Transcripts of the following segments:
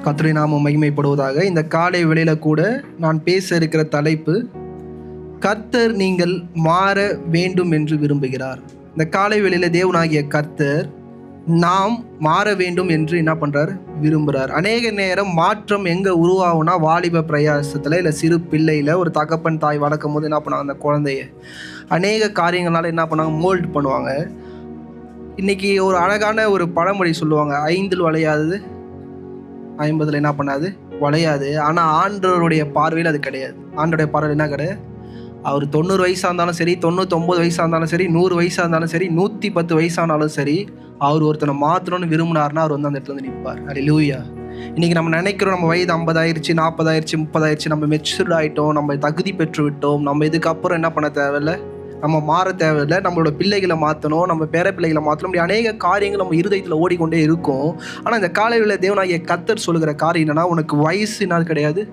கர்த்தருடைய நாமம் மகிமைப்படுவதாக. இந்த காலை வேளையில கூட நான் பேச இருக்கிற தலைப்பு, கர்த்தர் நீங்கள் மாற வேண்டும் என்று விரும்புகிறார். இந்த காலை வேளையில தேவனாகிய கர்த்தர் நாம் மாற வேண்டும் என்று என்ன பண்றார், விரும்புகிறார். அநேக நேரம் மாற்றம் எங்க உருவாகும்னா, வாலிப பிரயாசத்துல இல்லை சிறு பிள்ளையில ஒரு தகப்பன் தாய் வளர்க்கும் போது என்ன பண்ணுவாங்க, அந்த குழந்தைய அநேக காரியங்களால என்ன பண்ணுவாங்க, மோல்ட் பண்ணுவாங்க. இன்னைக்கு ஒரு அழகான ஒரு பழமொழி சொல்லுவாங்க, 5 வளையாதது 50 என்ன பண்ணாது, வளையாது. ஆனால் ஆண்டவருடைய பார்வையில் அது கிடையாது. ஆண்டோடைய பார்வையில் என்ன கிடையாது, அவர் 90 வயசாக இருந்தாலும் சரி, 99 வயசாக இருந்தாலும் சரி, 100 வயசாக இருந்தாலும் சரி, 110 வயசானாலும் சரி, அவர் ஒருத்தனை மாற்றணும்னு விரும்பினார்னா அவர் வந்து அந்த இடத்துல வந்து நிற்பார். அல்லேலூயா. இன்னைக்கு நம்ம நினைக்கிறோம், நம்ம வயது 50 ஆயிடுச்சு, 40 ஆயிடுச்சு, 30 ஆயிடுச்சு, நம்ம மெச்சூர்ட் ஆகிட்டோம், நம்ம தகுதி பெற்று விட்டோம், நம்ம இதுக்கப்புறம் என்ன பண்ண தேவையில்லை, நம்ம மாற தேவையில்லை, நம்மளோட பிள்ளைகளை மாற்றணும், நம்ம பேர பிள்ளைகளை மாற்றணும், இப்படி அநேக காரியங்கள் நம்ம இருதயத்தில் ஓடிக்கொண்டே இருக்கும். ஆனால் இந்த காலையில் தேவனாகிய கர்த்தர் சொல்லுகிற காரியம் என்னன்னா, உனக்கு வயசு என்ன கிடையாது,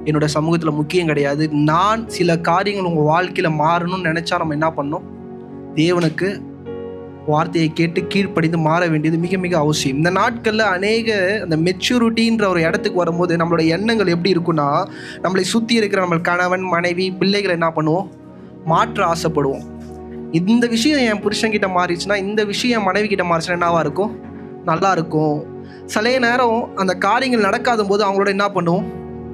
என்னோட சமூகத்தில் முக்கியம் கிடையாது. நான் சில காரியங்கள் உங்கள் வாழ்க்கையில் மாறணும்னு நினச்சா நம்ம என்ன பண்ணணும், தேவனுக்கு வார்த்தையை கேட்டு கீழ்ப்படிந்து மாற வேண்டியது மிக மிக அவசியம். இந்த நாட்களில் அநேக அந்த மெச்சூரிட்டின்ற ஒரு இடத்துக்கு வரும்போது நம்மளோட எண்ணங்கள் எப்படி இருக்குன்னா, நம்மளை சுற்றி இருக்கிற நம்ம கணவன் மனைவி பிள்ளைகளை என்ன பண்ணுவோம், மாற்ற ஆசைப்படுவோம். இந்த விஷயம் என் புருஷன்கிட்ட மாறிச்சுன்னா, இந்த விஷயம் என் மனைவி கிட்ட மாறிச்சுன்னா என்னவா இருக்கும், நல்லா இருக்கும். சில நேரம் அந்த காரியங்கள் நடக்காத போது அவங்களோட என்ன பண்ணுவோம்,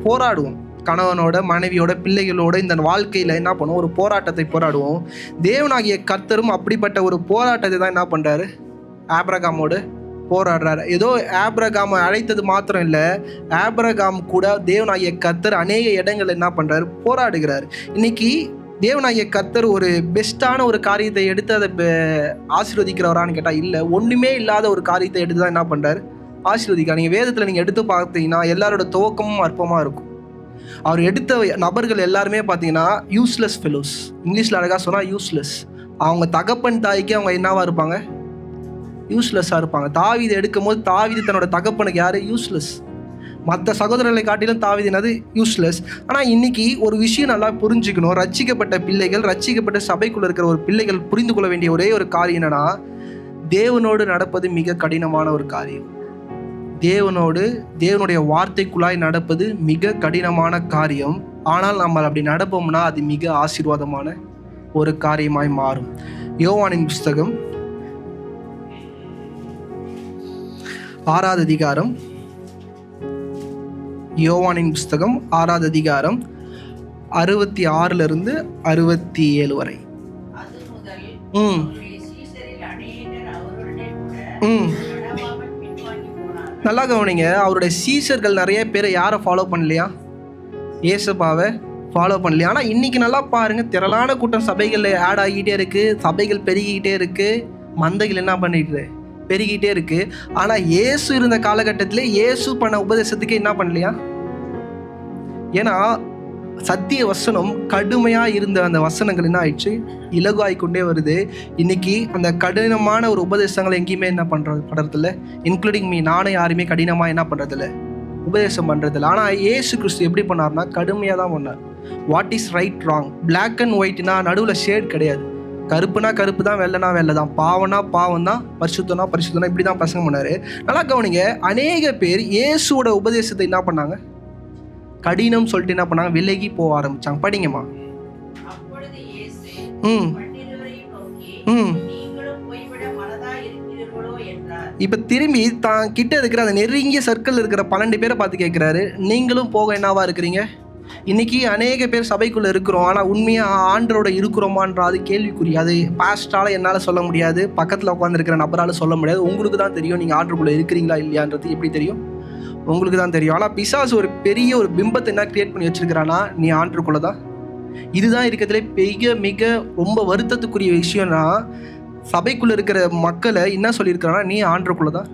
போராடுவோம். கணவனோட மனைவியோட பிள்ளைகளோட இந்த வாழ்க்கையில் என்ன பண்ணுவோம், ஒரு போராட்டத்தை போராடுவோம். தேவனாகிய கர்த்தரும் அப்படிப்பட்ட ஒரு போராட்டத்தை தான் என்ன பண்ணுறாரு, ஆபிரகாமோடு போராடுறாரு. ஏதோ ஆபிரகாமை அழைத்தது மாத்திரம் இல்லை, ஆபிரகாம் கூட தேவனாகிய கர்த்தர் அநேக இடங்கள் என்ன பண்ணுறாரு, போராடுகிறார். இன்னைக்கு தேவனாகிய கர்த்தர் ஒரு பெஸ்ட்டான ஒரு காரியத்தை எடுத்து அதை ஆசீர்வதிக்கிறவரான்னு கேட்டால் இல்லை. ஒன்றுமே இல்லாத ஒரு காரியத்தை எடுத்து தான் என்ன பண்ணுறாரு, ஆசீர்வதிக்கிறார். நீங்கள் வேதத்தில் நீங்கள் எடுத்து பார்த்தீங்கன்னா எல்லாரோட துவக்கமும் அற்பமாக இருக்கும். அவர் எடுத்த நபர்கள் எல்லாருமே பார்த்தீங்கன்னா யூஸ்லெஸ் ஃபெலோஸ். இங்கிலீஷில் அழகாக சொன்னால் யூஸ்லெஸ். அவங்க தகப்பன் தாய்க்கு அவங்க என்னவா இருப்பாங்க, யூஸ்லெஸ்ஸாக இருப்பாங்க. தாவீது எடுக்கும் போது தாவீது தன்னோட தகப்பனுக்கு யார், யூஸ்லெஸ். மற்ற சகோதரர்களை காட்டிலும் தாவீது என்னது, யூஸ்லெஸ். ஆனால் இன்னைக்கு ஒரு விஷயம் நல்லா புரிஞ்சுக்கணும், ரட்சிக்கப்பட்ட பிள்ளைகள், ரட்சிக்கப்பட்ட சபைக்குள்ள இருக்கிற ஒரு பிள்ளைகள் புரிந்து கொள்ள வேண்டிய ஒரே ஒரு காரியம் என்னன்னா, தேவனோடு நடப்பது மிக கடினமான ஒரு காரியம். தேவனுடைய வார்த்தைக்குள்ளாய் நடப்பது மிக கடினமான காரியம். ஆனால் நம்ம அப்படி நடப்போம்னா அது மிக ஆசீர்வாதமான ஒரு காரியமாய் மாறும். யோவானின் புஸ்தகம் 6வது அதிகாரம், யோவானின் புஸ்தகம் 6வது அதிகாரம் 66 67 வரை. நல்லா கவனிங்க. அவருடைய சீஷர்கள் நிறைய பேர் யாரை ஃபாலோ பண்ணலையா, இயேசுபாவை ஃபாலோ பண்ணலையா. ஆனால் இன்னைக்கு நல்லா பாருங்க, திரளான கூட்டம் சபைகளில் ஆட் ஆகிக்கிட்டே இருக்கு, சபைகள் பெருகிக்கிட்டே இருக்கு, மந்தைகள் என்ன பண்ணிட்டு பெருகிட்டே இருக்கு. ஆனால் இயேசு இருந்த காலகட்டத்திலே இயேசு பண்ண உபதேசத்துக்கு என்ன பண்ணலையா. ஏன்னா சத்திய வசனம் கடுமையாக இருந்த அந்த வசனங்கள் என்ன ஆயிடுச்சு, இலகுவாய்க்கொண்டே வருது. இன்னைக்கு அந்த கடினமான ஒரு உபதேசங்கள் எங்கேயுமே என்ன பண்றதில்ல, இன்க்ளூடிங் மீ, நானே யாருமே கடினமாக என்ன பண்ணுறதில்ல, உபதேசம் பண்ணுறதில்ல. ஆனால் இயேசு கிறிஸ்து எப்படி பண்ணார்னா கடுமையாக தான் பண்ணார். What is right wrong, black and ஒயிட்னா நடுவில் ஷேட் கிடையாது. கருப்புனா கருப்பு தான், வெள்ளைனா வெள்ளை தான், பாவனா பாவம் தான், பரிசுத்தனா பரிசுத்தனா, இப்படி தான் பிரசங்கம் பண்ணார். நல்லா கவனிங்க, அநேக பேர் இயேசுவோட உபதேசத்தை என்ன பண்ணாங்க, கடினம் சொல்லிட்டு என்ன பண்ணாங்க, விலகி போக ஆரம்பிச்சாங்க. படிங்கம்மா. இப்ப திரும்பி தான் கிட்ட இருக்கிற அந்த நெருங்கிய சர்க்கிள் இருக்கிற 12 பேரை பார்த்து கேட்கிறாரு, நீங்களும் போக என்னவா இருக்கிறீங்க. இன்னைக்கு அநேக பேர் சபைக்குள்ள இருக்கிறோம், ஆனா உண்மையா ஆண்டரோட இருக்கிறோமான்றது கேள்விக்குறி. அது பாஸ்டால என்னால சொல்ல முடியாது, பக்கத்துல உட்காந்துருக்கிற நபரால சொல்ல முடியாது. உங்களுக்கு தான் தெரியும் நீங்க ஆண்டருக்குள்ள இருக்கிறீங்களா இல்லையான்றது. எப்படி தெரியும், உங்களுக்கு தான் தெரியும். ஆனால் பிசாசு ஒரு பெரிய ஒரு பிம்பத்தை என்ன கிரியேட் பண்ணி வச்சிருக்கிறான்னா, நீ ஆண்டருக்குள்ள தான். இதுதான் இருக்கிறதுல மிக மிக ரொம்ப வருத்தத்துக்குரிய விஷயம்னா, சபைக்குள்ள இருக்கிற மக்களை என்ன சொல்லியிருக்கிறான்னா, நீ ஆண்டருக்குள்ள தான்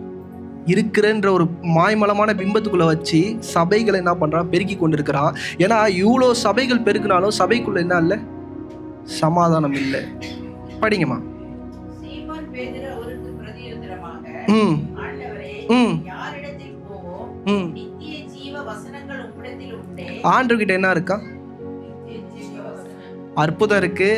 இருக்கிறன்ற ஒரு மாய்மலமான பிம்பத்துக்குள்ள வச்சு சபைகளை என்ன பண்றான், பெருக்கி கொண்டு இருக்கிறான். ஏன்னா இவ்வளோ சபைகள் பெருக்கினாலும் சபைக்குள்ள என்ன இல்லை, சமாதானம் இல்லை. படிங்கம்மா. ஆண்டவர்கிட்ட என்ன இருக்கா, அற்புதம் இருக்கு,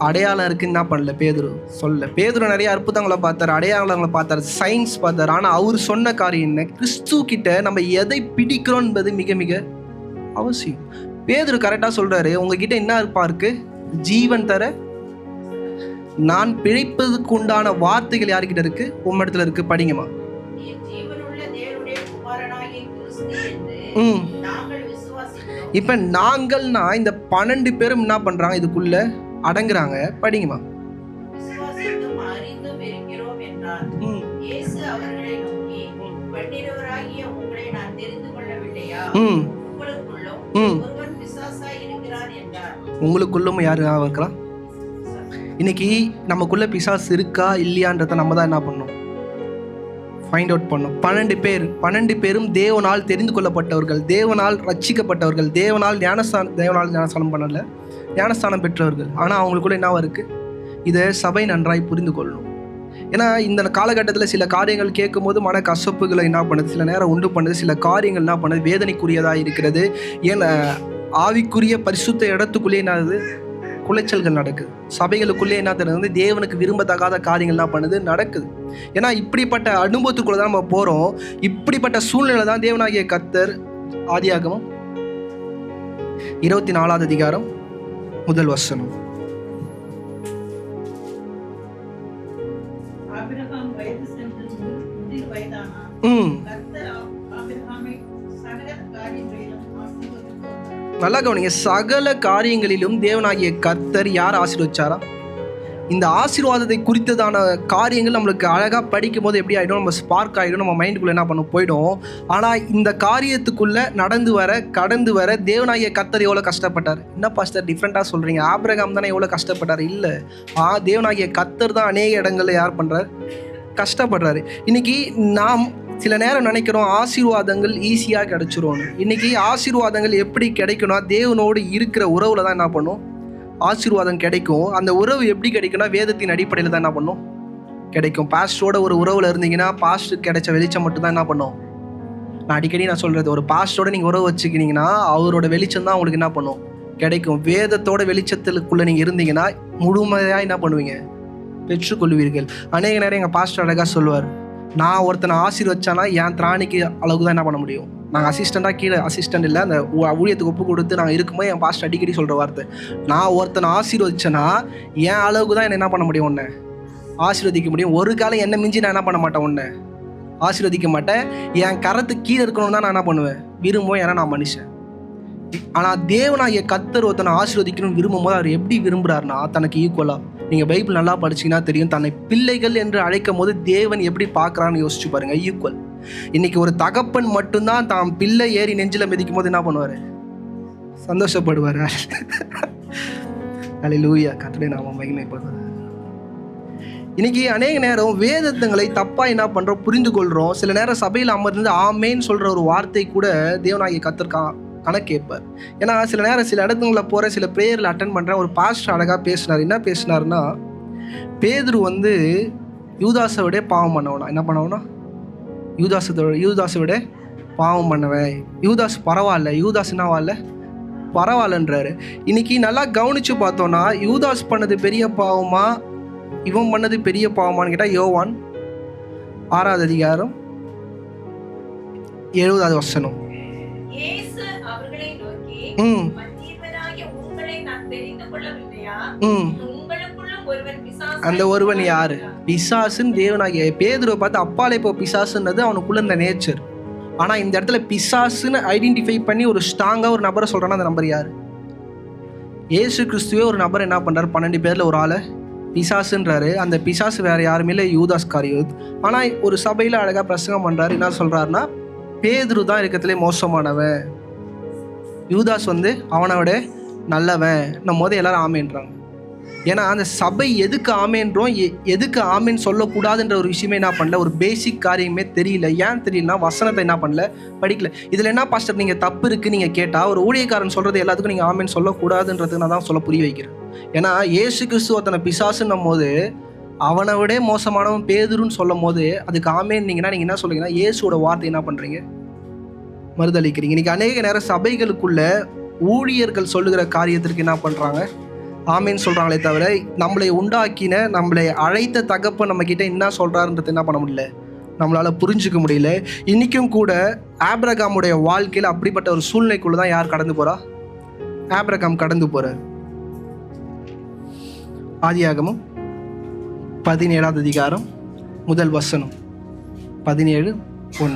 அடையாளம் இருக்குன்னு என்ன பண்ணல பேதுரு சொல்ல. பேதுரு நிறைய அற்புதங்களை பார்த்தாரு, அடையாளங்களை பார்த்தாரு, சயின்ஸ் பார்த்தாரு. ஆனால் அவர் சொன்ன காரியம் என்ன? கிறிஸ்து கிட்ட நம்ம எதை பிடிக்கிறோம் என்பது மிக மிக அவசியம். பேதுரு கரெக்டாக சொல்றாரு, உங்ககிட்ட என்ன இருப்பா இருக்கு? ஜீவன் தர நான் பிழைப்பதுக்கு உண்டான வார்த்தைகள் யாருக்கிட்ட இருக்கு? உம்மிடத்துல இருக்கு. படிங்கம்மா. இப்ப நாங்கள்னா இந்த 12 பேரும் என்ன பண்றாங்க? இதுக்குள்ள அடங்குறாங்க. படிங்கம்மா. உங்களுக்குள்ளும் யாரு இருக்கலாம்? இன்னைக்கு நமக்குள்ள பிசாசு இருக்கா இல்லையான்றத நம்ம தான் என்ன பண்ணணும்? ஃபைண்ட் அவுட் பண்ணோம். 12 பேரும் தேவனால் தெரிந்து கொள்ளப்பட்டவர்கள், தேவனால் ரட்சிக்கப்பட்டவர்கள், தேவனால் ஞானஸ்தானம் பண்ணல, ஞானஸ்தானம் பெற்றவர்கள். ஆனால் அவங்களுக்குள்ள என்னவா இருக்கு? இதை சபை நன்றாய் புரிந்து கொள்ளணும். ஏன்னா இந்த காலகட்டத்தில் சில காரியங்கள் கேட்கும் போது மன கசப்புகளை என்ன பண்ணுது, சில நேரம் உண்டு பண்ணுது, சில காரியங்கள் என்ன பண்ணுது, வேதனைக்குரியதாக இருக்கிறது. ஏன்னா ஆவிக்குரிய பரிசுத்த இடத்துக்குள்ளே என்னது குலைச்சல்கள் நடக்குது. சபைகளுக்குள்ளே என்ன தெரியுது, தேவனுக்கு விரும்பத்தகாத காரியங்கள் என்ன பண்ணுது, நடக்குது. ஏன்னா இப்படிப்பட்ட அனுபவத்துக்குள்ள தான் நம்ம போறோம். இப்படிப்பட்ட சூழ்நிலை தான் தேவனாகிய கர்த்தர் ஆதியாகமம் 24வது அதிகாரம் 1 வசனம். நல்லா கவனிங்க. சகல காரியங்களிலும் தேவனாகிய கர்த்தர் யார் ஆசீர்வதிச்சாரா? இந்த ஆசீர்வாதத்தை குறித்ததான காரியங்கள் நம்மளுக்கு அழகாக படிக்கும் போது எப்படி ஆகிடும், நம்ம ஸ்பார்க் ஆகிடும், நம்ம மைண்டுக்குள்ளே என்ன பண்ண போயிடும். ஆனால் இந்த காரியத்துக்குள்ளே கடந்து வர தேவனாகிய கர்த்தர் எவ்வளோ கஷ்டப்பட்டார். என்ன பாஸ்டர் டிஃப்ரெண்ட்டாக சொல்கிறீங்க? ஆபிரகாம் தானே எவ்வளோ கஷ்டப்பட்டார்? இல்லை, தேவனாகிய கர்த்தர் தான் அநேக இடங்களில் யார் பண்ணுறார்? கஷ்டப்படுறாரு. இன்னைக்கு நாம் சில நேரம் நினைக்கிறோம் ஆசீர்வாதங்கள் ஈஸியாக கிடைச்சிரும்னு. இன்னைக்கு ஆசீர்வாதங்கள் எப்படி கிடைக்கும்னா தேவனோடு இருக்கிற உறவுல தான் என்ன பண்ணும் ஆசீர்வாதம் கிடைக்கும். அந்த உறவு எப்படி கிடைக்கும்னா வேதத்தின் அடிப்படையில் தான் என்ன பண்ணும் கிடைக்கும். பாஸ்டரோட ஒரு உறவுல இருந்தீங்கன்னா பாஸ்டருக்கு கிடைச்ச வெளிச்சம் மட்டும் தான் என்ன பண்ணும். நான் அடிக்கடி சொல்றது, ஒரு பாஸ்டரோட நீங்க உறவு வச்சுக்கினீங்கன்னா அவரோட வெளிச்சம் தான் உங்களுக்கு என்ன பண்ணும் கிடைக்கும். வேதத்தோட வெளிச்சத்துக்குள்ள நீங்க இருந்தீங்கன்னா முழுமையா என்ன பண்ணுவீங்க, பெற்றுக்கொள்வீர்கள். அநேக நேரம் எங்கள் பாஸ்டர் அழகாக சொல்லுவார், நான் ஒருத்தனை ஆசீர்வச்சானா என் திராணிக்கு அளவுக்கு தான் என்ன பண்ண முடியும். நாங்கள் அசிஸ்டண்ட்டாக கீழே அசிஸ்டண்ட் இல்லை, அந்த ஊழியத்துக்கு ஒப்பு கொடுத்து நாங்கள் இருக்கும்போது என் பாஸ்டர் அடிக்கடி சொல்கிற வார்த்தை, நான் ஒருத்தனை ஆசீர்வச்சேன்னா என் அளவுக்கு தான் என்ன பண்ண முடியும், ஒன்று ஆசீர்வதிக்க முடியும். ஒரு காலம் என்ன மிஞ்சி நான் என்ன பண்ண மாட்டேன், ஒன்று ஆசீர்வதிக்க மாட்டேன். என் கரத்துக்கு கீழே இருக்கணும்னு தான் நான் என்ன பண்ணுவேன், விரும்புவேன். ஏன்னா நான் மனுஷன். ஆனால் தேவனாகிய கர்த்தர் ஒருத்தனை ஆசீர்வதிக்கணும்னு விரும்பும் போது அவர் எப்படி விரும்புகிறாருன்னா தனக்கு ஈக்குவலாக. நீங்கள் பைபிள் நல்லா படிச்சிங்கன்னா தெரியும், தன்னை பிள்ளைகள் என்று அழைக்கும் போது தேவன் எப்படி பார்க்குறான்னு யோசிச்சு பாருங்கள். ஈக்குவல். இன்னைக்கு ஒரு தகப்பன் மட்டும்தான் தான் பிள்ளை ஏறி நெஞ்சில் மிதிக்கும் போது என்ன பண்ணுவார், சந்தோஷப்படுவார். அல்லேலூயா, கர்த்தருடைய நாமம் மகிமைப்படுவார். இன்னைக்கு அநேக நேரம் வேதங்களை தப்பாக என்ன பண்ணுறோம், புரிந்து கொள்கிறோம். சில நேரம் சபையில் அமர்ந்து ஆமேன்னு சொல்கிற ஒரு வார்த்தை கூட தேவனாகிய கர்த்தர் கணக்கு கேட்பார். ஏன்னா சில நேரம் சில இடத்துங்களை போகிற, சில ப்ரேயரில் அட்டன் பண்ணுறேன். ஒரு பாஸ்டர் அழகாக பேசினார். என்ன பேசினார்னா, பேதுரு யூதாசை விட பாவம் பண்ணவனா. என்ன பண்ணவனா, யூதாசை விட பாவம் பண்ணவன். யூதாஸ் பரவாயில்ல, யூதாஸ் என்னவாயில்ல பரவாயில்லன்றாரு. இன்னைக்கு நல்லா கவனிச்சு பார்த்தோன்னா யூதாஸ் பண்ணது பெரிய பாவமா இவன் பண்ணது பெரிய பாவமானு கேட்டால் யோவான் 6வது அதிகாரம் 70வது வசனம். அந்த ஒருவன் யாரு? பிசாசுன்னு தேவனாகிய பேதுருவை பார்த்து அப்பாலே இப்போ பிசாசுன்றது அவனுக்குள்ள இந்த நேச்சர். ஆனா இந்த இடத்துல பிசாசுன்னு ஐடென்டிஃபை பண்ணி ஒரு ஸ்ட்ராங்கா ஒரு நபரை சொல்றான்னா அந்த நபர் யாரு? இயேசு கிறிஸ்துவே ஒரு நபர் என்ன பண்றாரு, 12 பேர்ல ஒரு ஆளை பிசாசுன்றாரு. அந்த பிசாசு வேற யாருமே இல்லை, யூதாஸ் காரியோத். ஆனா ஒரு சபையில அழகா பிரசங்கம் பண்றாரு. என்ன சொல்றாருன்னா, பேதுரு தான் இருக்கிறதுலே மோசமானவன், யூதாஸ் அவனை விட நல்லவன். நம்ம போது எல்லாரும் ஆமேன்றாங்க. ஏன்னா அந்த சபை எதுக்கு ஆமேன்றோம், எதுக்கு ஆமேன்னு சொல்லக்கூடாதுன்ற ஒரு விஷயமே என்ன பண்ணல, ஒரு பேசிக் காரியமே தெரியல. ஏன் தெரியலனா வசனத்தை என்ன பண்ணல, படிக்கல. இதில் என்ன பாஸ்டர் நீங்கள் தப்பு இருக்குது நீங்கள் கேட்டால், ஒரு ஊழியக்காரன் சொல்கிறது எல்லாத்துக்கும் நீங்கள் ஆமேன்னு சொல்லக்கூடாதுன்றது நான் தான் சொல்ல புரிய வைக்கிறேன். ஏன்னா ஏசு கிறிஸ்து ஒருத்தனை பிசாசுன்னும் போது அவனை விட மோசமானவன் பேதுருன்னு சொல்லும் போது அதுக்கு ஆமேன்னீங்கன்னா நீங்கள் என்ன சொல்லுங்கன்னா இயேசுவோட வார்த்தை என்ன பண்ணுறீங்க, மறுதளிக்கிறீங்க. இன்னைக்கு அநேக நேரம் சபைகளுக்குள்ள ஊழியர்கள் சொல்லுகிற காரியத்திற்கு என்ன பண்ணுறாங்க, ஆமேன்னு சொல்கிறாங்களே தவிர நம்மளை உண்டாக்கின நம்மளை அழைத்த தகப்பன் நம்ம கிட்ட என்ன சொல்கிறாருன்றது என்ன பண்ண முடியல, நம்மளால் புரிஞ்சுக்க முடியல. இன்றைக்கும் கூட ஆபிரகாமுடைய வாழ்க்கையில் அப்படிப்பட்ட ஒரு சூழ்நிலைக்குள்ளே தான் யார் கடந்து போகிறா? ஆபிரகாம் கடந்து போகிறார். ஆதியாகமம் 17ஆம் அதிகாரம் முதல் வசனம் 17:1.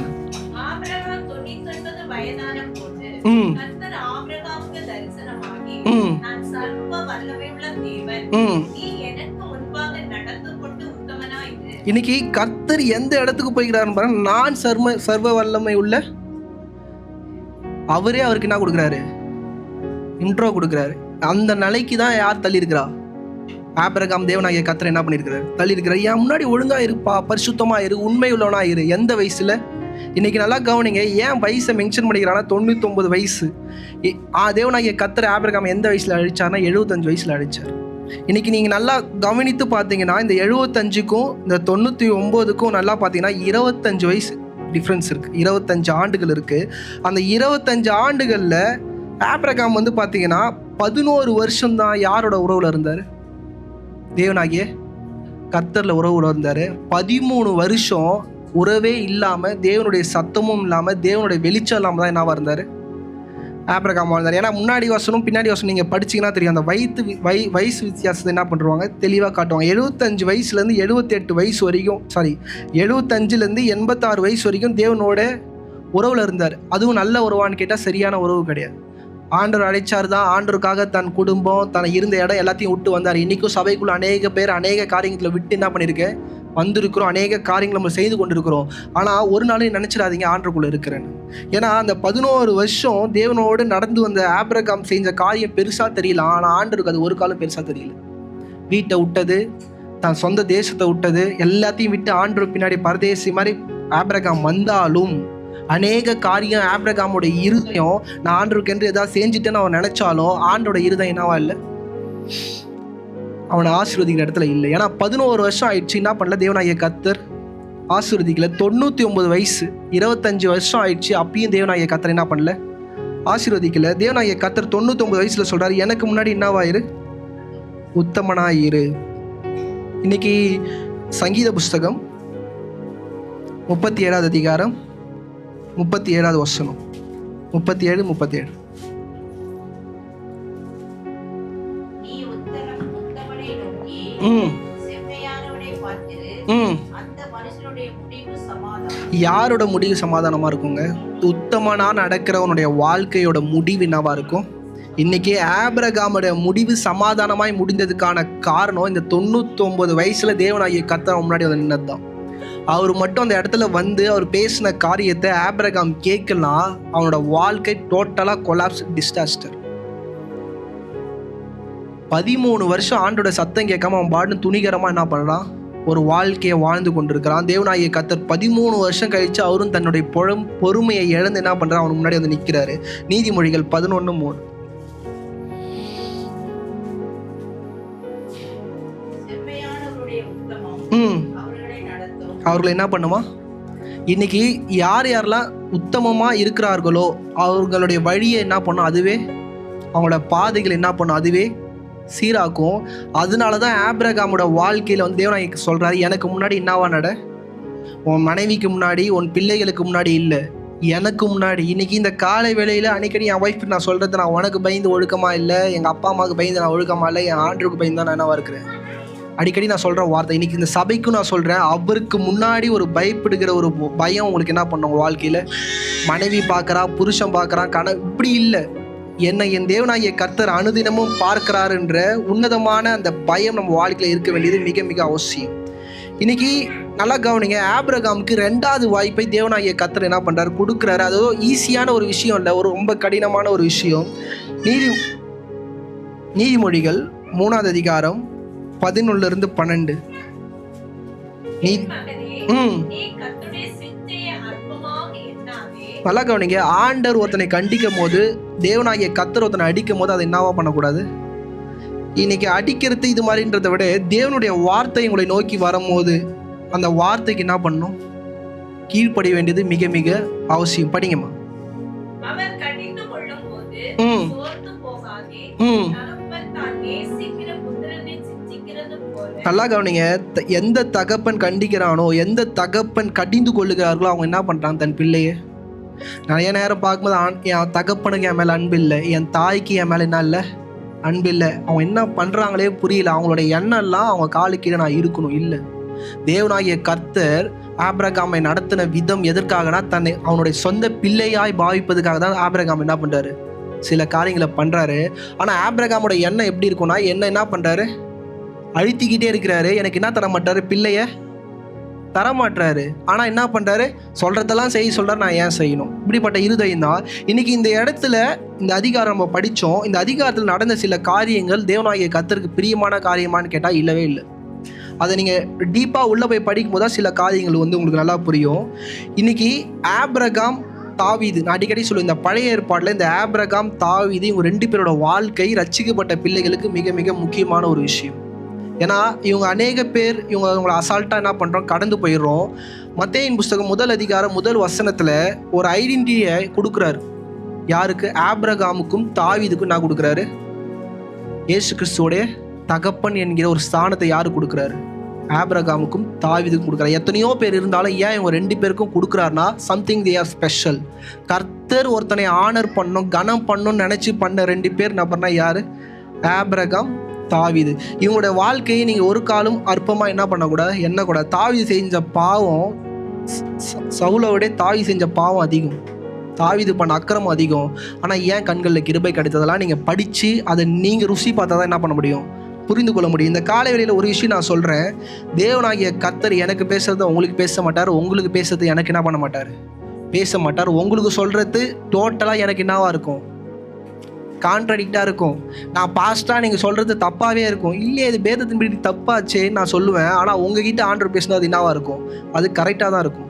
இன்னைக்கு கர்த்தர் எந்த இடத்துக்கு போய்கிறாருன்னு பாருங்க. நான் சர்வ வல்லமை உள்ள அவரே அவருக்கு என்ன கொடுக்குறாரு? இன்ட்ரோ கொடுக்குறாரு. அந்த நிலைக்கு தான் யார் தள்ளி இருக்கிறா? ஆபிரகாம் தேவனாகிய கர்த்தர் என்ன பண்ணியிருக்கிறார்? தள்ளி இருக்கிறார். ஏன் முன்னாடி ஒழுங்கா இருப்பா, பரிசுத்தமா இரு, உண்மை உள்ளவனா இரு. எந்த வயசுல? இன்னைக்கு நல்லா கவனிங்க, ஏன் வயசை மென்ஷன் பண்ணிக்கிறான்னா 99 வயசு. தேவனாகிய கர்த்தர் ஆபிரகாம் எந்த வயசுல அழிச்சார்னா 75 வயசுல அழிச்சார். இன்னைக்கு நீங்கள் நல்லா கவனித்து பார்த்தீங்கன்னா இந்த 75க்கும் இந்த 99க்கும் நல்லா பார்த்தீங்கன்னா 25 வயசு டிஃப்ரென்ஸ் இருக்குது. 25 ஆண்டுகள் இருக்குது. அந்த 25 ஆண்டுகளில் ஆபிரகாம் வந்து பார்த்தீங்கன்னா 11 வருஷம்தான் யாரோட உறவில் இருந்தார்? தேவனாகிய கர்த்தரில் உறவுல இருந்தார். 13 வருஷம் உறவே இல்லாமல், தேவனுடைய சத்தமும் இல்லாமல், தேவனுடைய வெளிச்சம் இல்லாமல் தான் என்னவா இருந்தார்? ஆபிரகாம் வாழ்ந்தார். ஏன்னா முன்னாடி வசனம் பின்னாடி வசனம் நீங்கள் படிச்சிங்கன்னா தெரியும். அந்த வயசு வித்தியாசத்தை என்ன பண்ணுவாங்க தெளிவாக காட்டுவாங்க. 75 வயசுலேருந்து 78 வயசு வரைக்கும், 75லேருந்து 86 வயசு வரைக்கும் தேவனோட உறவில் இருந்தார். அதுவும் நல்ல உறவான்னு கேட்டால் சரியான உறவு கிடையாது. ஆண்டவர் அழைச்சார் தான், ஆண்டவருக்காக தன் குடும்பம், தன் இருந்த இடம் எல்லாத்தையும் விட்டு வந்தார். இன்றைக்கும் சபைக்குள்ள அநேக பேர் அநேக காரியங்களை விட்டு என்ன பண்ணியிருக்கேன் வந்திருக்கிறோம், அநேக காரியங்கள் நம்ம செய்து கொண்டிருக்கிறோம். ஆனால் ஒரு நாளையும் நினச்சிடாதீங்க ஆண்டருக்குள்ளே இருக்கிறேன்னு. ஏன்னா அந்த 11 வருஷம் தேவனோடு நடந்து வந்த ஆபிரகாம் செஞ்ச காரியம் பெருசாக தெரியல. ஆனால் ஆண்டருக்கு அது ஒரு காலம் பெருசாக தெரியல. வீட்டை விட்டது, தன் சொந்த தேசத்தை விட்டது, எல்லாத்தையும் விட்டு ஆண்டவர் பின்னாடி பரதேசி மாதிரி ஆபிரகாம் வந்தாலும் அநேக காரியம் ஆபிரகாமோட இருதயம், நான் ஆண்டருக்கென்று ஏதாவது செஞ்சுட்டேன்னு அவன் நினைச்சாலும் ஆண்டோட இருதயம் என்னவா இல்லை, அவனை ஆசீர்வதிக்கிற இடத்துல இல்லை. ஏன்னா 11 வருஷம் ஆயிடுச்சு, என்ன பண்ணல தேவனாகிய கர்த்தர் ஆசீர்வதிக்கல. 99 வயசு 25 வருஷம் ஆயிடுச்சு, அப்பயும் தேவனாகிய கர்த்தர் என்ன பண்ணல, ஆசீர்வதிக்கல. தேவனாகிய கர்த்தர் 99 வயசுல சொல்றாரு, எனக்கு முன்னாடி என்னவாயிரு, உத்தமனாயிரு. இன்னைக்கு சங்கீத புஸ்தகம் 37ஆம் அதிகாரம் 37ஆவது வசனம் 37. யாரோட முடிவு சமாதானமா இருக்குங்க? உத்தமனா நடக்கிறவனுடைய வாழ்க்கையோட முடிவு என்னவா இருக்கும்? இன்னைக்கு ஆபிரகாமுடைய முடிவு சமாதானமாய் முடிந்ததுக்கான காரணம் இந்த 99 வயசுல தேவனாகிய கர்த்தர் முன்னாடி வந்து நின்னதுதான். அவர் மட்டும் அந்த இடத்துல வந்து அவர் பேசின காரியத்தை ஆபிரகாம் கேட்கலாம், அவனோட வாழ்க்கை டோட்டலா கொலாப்ஸ், டிசாஸ்டர். 13 வருஷம் ஆண்டோட சத்தம் கேட்காம அவன் பாட்டுன்னு துணிகரமா என்ன பண்ணலாம், ஒரு வாழ்க்கையை வாழ்ந்து கொண்டிருக்கிறான். தேவனாகிய கர்த்தர் 13 வருஷம் கழிச்சு அவரும் தன்னுடைய பொறுமையை இழந்து என்ன பண்றான், அவனுக்கு முன்னாடி வந்து நிற்கிறாரு. நீதிமொழிகள் 11:3. அவர்களை என்ன பண்ணுமா? இன்னைக்கு யாரெல்லாம் உத்தமமா இருக்கிறார்களோ அவர்களுடைய வழியை என்ன பண்ணும், அதுவே அவங்களோட பாதைகள் என்ன பண்ணும், அதுவே சீராக்கும். அதனாலதான் ஆபிரகாமோட வாழ்க்கையில வந்து தேவன் சொல்றாரு, எனக்கு முன்னாடி என்னவா நட, உன் மனைவிக்கு முன்னாடி, உன் பிள்ளைகளுக்கு முன்னாடி இல்லை, எனக்கு முன்னாடி. இன்னைக்கு இந்த காலை வேளையில அன்னைக்கடி என் ஒய்ஃப் நான் சொல்றது, நான் உனக்கு பயந்து ஒழுக்கமா இல்லை, எங்க அப்பா அம்மாவுக்கு பயந்து நான் ஒழுக்கமா இல்லை, என் ஆண்டருக்கு பயந்து தான் நான் என்னவா இருக்கிறேன். அடிக்கடி நான் சொல்ற வார்த்தை, இன்னைக்கு இந்த சபைக்கும் நான் சொல்றேன், அவருக்கு முன்னாடி ஒரு பயப்படுகிற ஒரு பயம் உங்களுக்கு என்ன பண்ணும் வாழ்க்கையில. மனைவி பார்க்கறா, புருஷன் பார்க்கறான், இப்படி இல்லை, என்னை என் தேவனாகிய கர்த்தர் அனுதினமும் பார்க்கிறாருன்ற உன்னதமான அந்த பயம் நம்ம வாழ்க்கையில இருக்க வேண்டியது மிக மிக அவசியம். இன்னைக்கு நல்லா கவனிங்க, ஆபிரகாமுக்கு 2வது வாய்ப்பை தேவனாகிய கர்த்தர் என்ன பண்றாரு, கொடுக்குறாரு. அது ஈஸியான ஒரு விஷயம் இல்லை, ஒரு ரொம்ப கடினமான ஒரு விஷயம். நீதிமொழிகள் 3ஆம் அதிகாரம் 11-12. நல்லா கவனிங்க, ஆண்டவர் ஒருத்தனை கண்டிக்கும் போது, தேவனாகிய கர்த்தர் ஒருத்தனை அடிக்கும் போது அதை என்னவா பண்ணக்கூடாது. இன்னைக்கு அடிக்கிறது இது மாதிரின்றதை விட தேவனுடைய வார்த்தை உங்களை நோக்கி வரும்போது அந்த வார்த்தைக்கு என்ன பண்ணணும், கீழ்ப்படிய வேண்டியது மிக மிக அவசியம். படிங்கம்மா. நல்லா கவனிங்க. எந்த தகப்பன் கண்டிக்கிறானோ, எந்த தகப்பன் கடிந்து கொள்ளுகிறார்களோ அவங்க என்ன பண்றாங்க தன் பிள்ளையை. நிறைய நேரம் பார்க்கும்போது என் தகப்பனுக்கு என் மேல அன்பு இல்லை, என் தாய்க்கு என் மேல என்ன இல்லை அன்பு இல்லை. அவங்க என்ன பண்றாங்களே புரியல. அவங்களோட எண்ணம் எல்லாம் அவங்க காலு கீழே நான் இருக்கணும் இல்லை. தேவனாகிய கர்த்தர் ஆபிரகாமை நடத்தின விதம் எதற்காகனா தன்னை அவனுடைய சொந்த பிள்ளையாய் பாவிப்பதுக்காக தான் ஆபிரகாம் என்ன பண்றாரு, சில காரியங்களை பண்றாரு. ஆனா ஆபிரகாமோட எண்ணம் எப்படி இருக்கும்னா, என்ன பண்றாரு, அழுத்திக்கிட்டே இருக்கிறாரு. எனக்கு என்ன தர மாட்டாரு, பிள்ளைய தரமாட்டுறாரு. ஆனா என்ன பண்றாரு, சொல்றதெல்லாம் செய்ய சொல்றாரு, நான் ஏன் செய்யணும். இப்படிப்பட்ட இருதயம் தான் இன்னைக்கு இந்த இடத்துல இந்த அதிகாரம் நம்ம படிச்சோம். இந்த அதிகாரத்தில் நடந்த சில காரியங்கள் தேவனாகிய கர்த்தருக்கு பிரியமான காரியமானு கேட்டா இல்லவே இல்லை. அதை நீங்கள் டீப்பாக உள்ளே போய் படிக்கும் போது தான் சில காரியங்கள் உங்களுக்கு நல்லா புரியும். இன்னைக்கு ஆபிரகாம் தாவீது, நான் அடிக்கடி சொல்லுவேன், இந்த பழைய ஏற்பாட்டில் இந்த ஆபிரகாம் தாவீது இவங்க 2 பேரோட வாழ்க்கை ரட்சிக்கப்பட்ட பிள்ளைகளுக்கு மிக மிக முக்கியமான ஒரு விஷயம். ஏன்னா இவங்க அநேக பேர் இவங்களை அசால்ட்டாக என்ன பண்ணுறோம், கடந்து போயிடுறோம். மத்தேயின் புஸ்தகம் 1 அதிகாரம் 1 வசனத்தில் ஒரு ஐடென்டிட்டியை கொடுக்குறாரு. யாருக்கு? ஆபிரகாமுக்கும் தாவீதுக்கும் நான் கொடுக்குறாரு. இயேசு கிறிஸ்துவோடைய தகப்பன் என்கிற ஒரு ஸ்தானத்தை யாரு கொடுக்குறாரு? ஆபிரகாமுக்கும் தாவீதுக்கும் கொடுக்குறாரு. எத்தனையோ பேர் இருந்தாலும் ஏன் இவங்க 2 பேருக்கும் கொடுக்குறாருன்னா, சம்திங் தே ஆர் ஸ்பெஷல். கர்த்தர் ஒருத்தனை ஆனர் பண்ணணும், கனம் பண்ணணும்னு நினச்சி பண்ண 2 பேர் நபர்னா யாரு? ஆபிரகாம், தாவீது. இவங்களுடைய வாழ்க்கையை நீங்கள் ஒரு காலம் அற்பமாக என்ன பண்ணக்கூடாது, எண்ணக்கூடாது. தாவீது செஞ்ச பாவம் சவுலோட தாவீது செஞ்ச பாவம் அதிகம், தாவீது பண்ண அக்கிரமம் அதிகம். ஆனால் ஏன் கண்களில் கிருபை கிடைத்ததெல்லாம் நீங்கள் படித்து அதை நீங்கள் ருசி பார்த்தா தான் என்ன பண்ண முடியும், புரிந்து கொள்ள முடியும். இந்த காலை வேளையில் ஒரு விஷயம் நான் சொல்கிறேன். தேவனாகிய கர்த்தர் எனக்கு பேசுறது உங்களுக்கு பேச மாட்டார், உங்களுக்கு பேசுறது எனக்கு என்ன பண்ண மாட்டார், பேச மாட்டார். உங்களுக்கு சொல்கிறது டோட்டலாக எனக்கு என்னவா இருக்கும், கான்ட்ராடிக்டாக இருக்கும். நான் பாஸ்ட்டாக நீங்கள் சொல்கிறது தப்பாகவே இருக்கும். இல்லையே இது பேதத்தின்படி தப்பாச்சே நான் சொல்லுவேன். ஆனால் உங்ககிட்ட ஆண்டவர் பேசினா அது என்னவா இருக்கும், அது கரெக்டாக தான் இருக்கும்.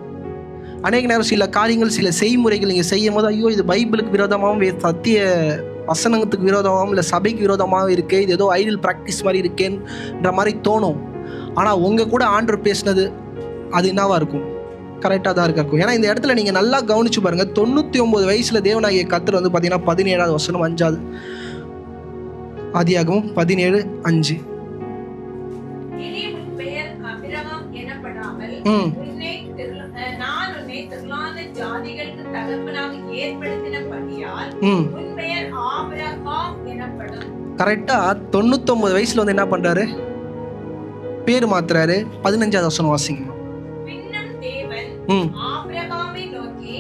அநேக நேரம் சில காரியங்கள், சில செய்முறைகள் நீங்கள் செய்யும் போது, ஐயோ இது பைபிளுக்கு விரோதமாகவும் சத்திய வசனத்துக்கு விரோதமாகவும் இல்லை சபைக்கு விரோதமாகவும் இருக்கே, இது ஏதோ ஐடியல் ப்ராக்டிஸ் மாதிரி இருக்கேன்ற மாதிரி தோணும். ஆனால் உங்கள் கூட ஆண்டவர் பேசினது அது என்னவா இருக்கும், கரெக்டாக தான் இருக்கும். ஏன்னா இந்த இடத்துல நீங்கள் நல்லா கவனிச்சு பாருங்க. 99 வயசில் தேவனாகிய கர்த்தர் பார்த்தீங்கன்னா 17வது வசனம் 5வது ஆதியாகமம் 17:5 கரெக்டா 99 வயசுல என்ன பண்றாரு, பேர் மாத்துறாரு. 15வது வசனம் வாசிங்க. ஆபிரகாமை நோக்கி,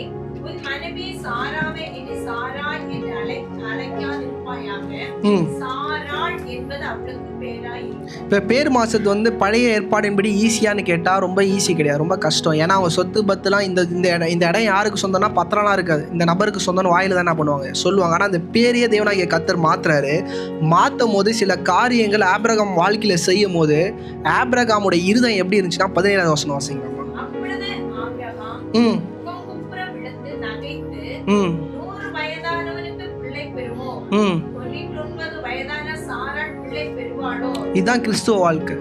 உன் மனைவி சாராவை இனி சாராய் என்று அழைக்காதிருப்பாயாக. சாராள் என்பது அவளுக்கு பேராய். இப்ப பேர் மாசத்து பழைய ஏற்பாடின்படி ஈஸியான்னு கேட்டா ரொம்ப ஈஸி கிடையாது, ரொம்ப கஷ்டம். ஏன்னா அவங்க சொத்து பத்துலாம் இந்த இடம் யாருக்கு சொந்தம்னா பத்திரம்லாம் இருக்காது, இந்த நபருக்கு சொந்தம்னு வாயில தான் என்ன பண்ணுவாங்க, சொல்லுவாங்க. ஆனா அந்த பேரையே தேவனாகிய கர்த்தர் மாத்துறாரு. மாத்தும் போது சில காரியங்கள் ஆபிரகாம் வாழ்க்கையில செய்யும் போது ஆபிரகாமுடைய இருதயம் எப்படி இருந்துச்சுன்னா 17வது வசனம் வாசிங்க. இதுதான் கிறிஸ்துவ வாழ்க்கை.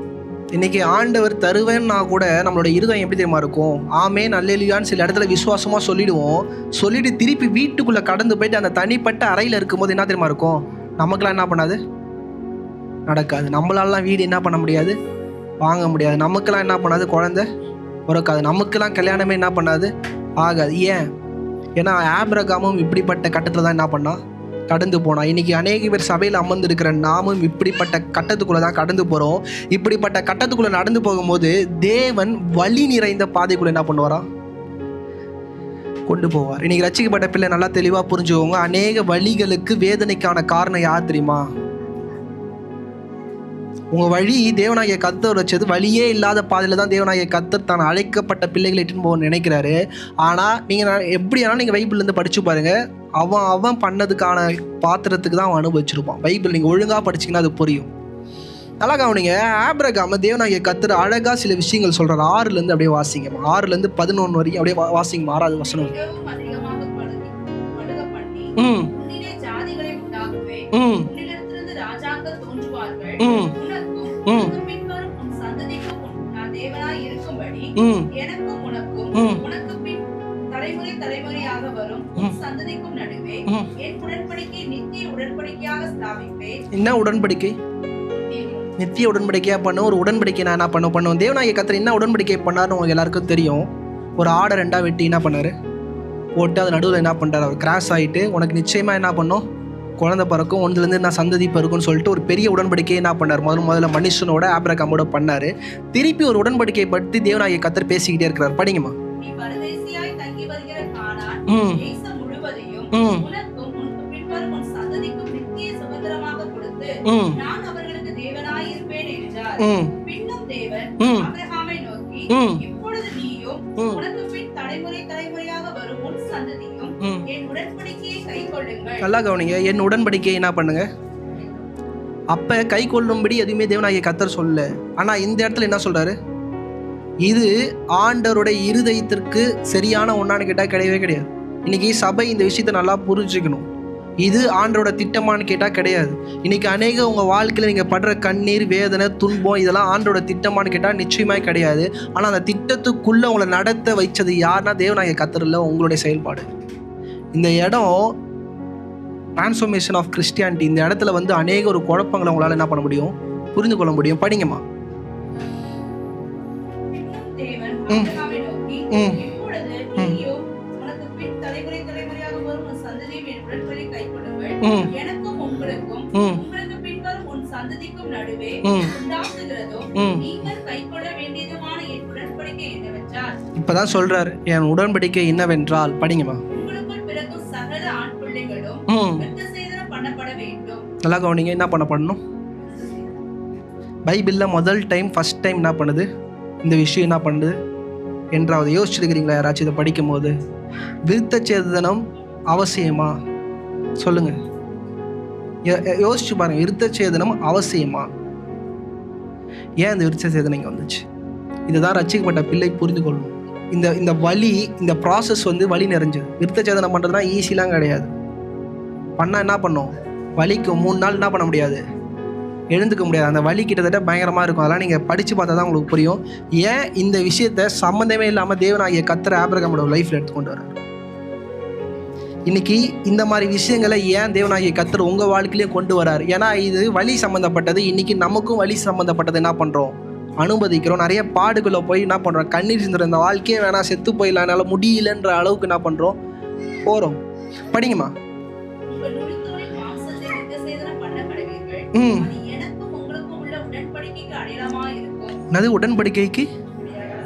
இன்னைக்கு ஆண்டவர் தருவேன்னா கூட நம்மளோட இருதயம் எப்படி தெரியுமா இருக்கும், ஆமென் அல்லேலூயான்னு சில இடத்துல விசுவாசமா சொல்லிடுவோம். சொல்லிட்டு திருப்பி வீட்டுக்குள்ள கடந்து போயிட்டு அந்த தனிப்பட்ட அறையில இருக்கும்போது என்ன தெரியுமா இருக்கும், நமக்கெல்லாம் என்ன பண்ணாது, நடக்காது. நம்மளாலாம் வீடு என்ன பண்ண முடியாது, வாங்க முடியாது. நமக்கெல்லாம் என்ன பண்ணாது, குழந்தை பிறக்காது. நமக்கெல்லாம் கல்யாணமே என்ன பண்ணாது, ஆகாது. ஏன்? ஏன்னா ஆபிரகாமும் இப்படிப்பட்ட கட்டத்தில் தான் என்ன பண்ணா, கடந்து போனா. இன்னைக்கு அநேக பேர் சபையில் அமர்ந்து இருக்கிற நாமும் இப்படிப்பட்ட கட்டத்துக்குள்ள தான் கடந்து போறோம். இப்படிப்பட்ட கட்டத்துக்குள்ள நடந்து போகும்போது தேவன் வலி நிறைந்த பாதைக்குள்ள என்ன பண்ணுவாரா, கொண்டு போவார். இன்னைக்கு ரட்சிக்கப்பட்ட பிள்ளை நல்லா தெளிவா புரிஞ்சுக்கோங்க. அநேக வழிகளுக்கு வேதனைக்கான காரணம் யார் தெரியுமா? உங்க வழி தேவனாகிய கர்த்தர் வச்சது வழியே இல்லாத பாதையில தான் தேவனாகிய கர்த்தர் தான் அழைக்கப்பட்ட பிள்ளைகளை இட்டுன்னு போக நினைக்கிறாரு. ஆனா நீங்க எப்படி ஆனாலும் நீங்க பைபிள்ல இருந்து படிச்சு பாருங்க, அவன் பண்ணதுக்கான பாத்திரத்துக்கு தான் அவன் அனுபவிச்சிருப்பான். பைபிள் நீங்க ஒழுங்கா படிச்சீங்கன்னா அது புரியும். நல்லா கவனிங்க. ஆபிரகாம் தேவனாகிய கர்த்தர் அழகா சில விஷயங்கள் சொல்றாரு. 6ல இருந்து அப்படியே வாசிங்க. 6ல இருந்து 11 வரைக்கும் அப்படியே வாசிங்க. 6வது வசனம். என்ன உடன்படிக்கை? நித்திய உடன்படிக்கையாக பண்ணும். ஒரு உடன்படிக்கை நான் என்ன பண்ணுவேன். தேவனாகிய கர்த்தர் என்ன உடன்படிக்கை பண்ணார்னு உங்களுக்கு எல்லாருக்கும் தெரியும். ஒரு ஆடை 2 வெட்டி என்ன பண்ணார், போட்டு அது நடுவில் என்ன பண்ணுறாரு, அவர் கிராஸ் ஆகிட்டு உனக்கு நிச்சயமாக என்ன பண்ணும், குழந்தை பிறக்கும், ஒன்றுலேருந்து நான் சந்ததி பிறக்கும்னு சொல்லிட்டு ஒரு பெரிய உடன்படிக்கையை என்ன பண்ணார், முதல்ல மனுஷனோட ஆபிரகாமோட பண்ணார். திருப்பி ஒரு உடன்படிக்கை பற்றி தேவனாகிய கர்த்தர் பேசிக்கிட்டே இருக்கிறார். படிங்கம்மா. நல்லா கவனிங்க, என் உடன்படிக்கையை என்ன பண்ணுங்க. அப்ப கை கொள்ளும்படி எதுவுமே தேவனாகிய கர்த்தர் சொல்லல. ஆனா இந்த இடத்துல என்ன சொல்றாரு, இது ஆண்டவருடைய இருதயத்திற்கு சரியான ஒன்னான்னு கேட்டா கிடையவே கிடையாது. இன்னைக்கு சபை இந்த விஷயத்தை நல்லா புரிஞ்சுக்கணும். இது ஆண்டோட திட்டமானு கேட்டால் கிடையாது. இன்னைக்கு அநேக உங்கள் வாழ்க்கையில் நீங்கள் படுற கண்ணீர், வேதனை, துன்பம் இதெல்லாம் ஆண்டோட திட்டமானு கேட்டால் நிச்சயமாக கிடையாது. ஆனால் அந்த திட்டத்துக்குள்ளே உங்களை நடத்த வைச்சது யாருன்னா தேவனாகிய கர்த்தர் இல்லை, உங்களுடைய செயல்பாடு. இந்த இடம் டிரான்ஸ்ஃபர்மேஷன் ஆஃப் கிறிஸ்டியானிட்டி. இந்த இடத்துல வந்து அநேக ஒரு குழப்பங்களை உங்களால் என்ன பண்ண முடியும், புரிந்து கொள்ள முடியும். படிங்கம்மா. இப்பதான் சொல்றாரு, என் உடன்படிக்கை என்னவென்றால். படிங்கம்மா. நல்லா கவனிங்க, என்ன பண்ணணும். பைபிள்ல ஃபர்ஸ்ட் டைம் என்ன பண்ணுது, இந்த விஷயம் என்ன பண்ணுது என்றாவது யோசிச்சிருக்கிறீங்களா யாராச்சும் இதை படிக்கும் போது? விருத்த சேதனம் அவசியமா சொல்லுங்க, யோசிச்சு பாருங்க. விருத்த சேதனம் அவசியமா? ஏன் இந்த விருத்த சேதனம் இங்கே வந்துச்சு? இதுதான் ரட்சிக்கப்பட்ட பிள்ளை புரிந்து கொள்ளணும். இந்த வலி, இந்த ப்ராசஸ் வந்து வலி நிறைஞ்சது. விருத்த சேதனம் பண்ணுறதுனா ஈஸிலாம் கிடையாது. பண்ணால் என்ன பண்ணும், வலிக்கு 3 நாள் என்ன பண்ண முடியாது, எழுந்துக்க முடியாது. அந்த வலி கிட்டத்தட்ட பயங்கரமாக இருக்கும். அதெல்லாம் நீங்கள் படித்து பார்த்தா தான் உங்களுக்கு புரியும். ஏன் இந்த விஷயத்தை சம்மந்தமே இல்லாமல் தேவனாகிய கர்த்தர் ஆபிரகாமோட லைஃப்பில் எடுத்துக்கொண்டு வர்றார். இன்னைக்கு இந்த மாதிரி விஷயங்களை ஏன் தேவனாகிய கர்த்தர் உங்கள் வாழ்க்கையிலேயே கொண்டு வரார்? ஏன்னா இது வலி சம்மந்தப்பட்டது. இன்னைக்கு நமக்கும் வலி சம்மந்தப்பட்டது என்ன பண்ணுறோம், அனுமதிக்கிறோம். நிறைய பாடுகளை போய் என்ன பண்ணுறோம், கண்ணீர் சிந்துற இந்த வாழ்க்கையே வேணாம், செத்து போயிடலாம், என்னால் முடியலன்ற அளவுக்கு என்ன பண்ணுறோம், போகிறோம். படிங்கம்மா. அது உடன்படிக்கைக்கு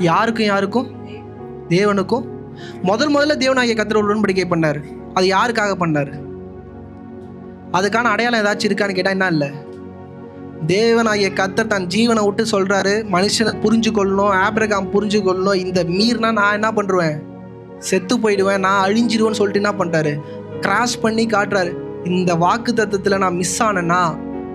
யாருக்கும் தேவனுக்கும் முதல்ல தேவனாகிய கர்த்தர் உடன்படிக்கை பண்ணார். அது யாருக்காக பண்ணார்? அதுக்கான அடையாளம் ஏதாச்சும் இருக்கான்னு கேட்டால் என்ன இல்லை. தேவனாகிய கர்த்தர் தன் ஜீவனை விட்டு சொல்றாரு, மனுஷனை புரிஞ்சு கொள்ளணும், ஆபிரகாம் புரிஞ்சு கொள்ளணும். இந்த மீறினா நான் என்ன பண்ணுவேன், செத்து போயிடுவேன், நான் அழிஞ்சிடுவேன்னு சொல்லிட்டு என்ன பண்ணுறாரு, கிராஸ் பண்ணி காட்டுறாரு. இந்த வாக்கு தத்துவத்தில் நான் மிஸ் ஆனேன்னா,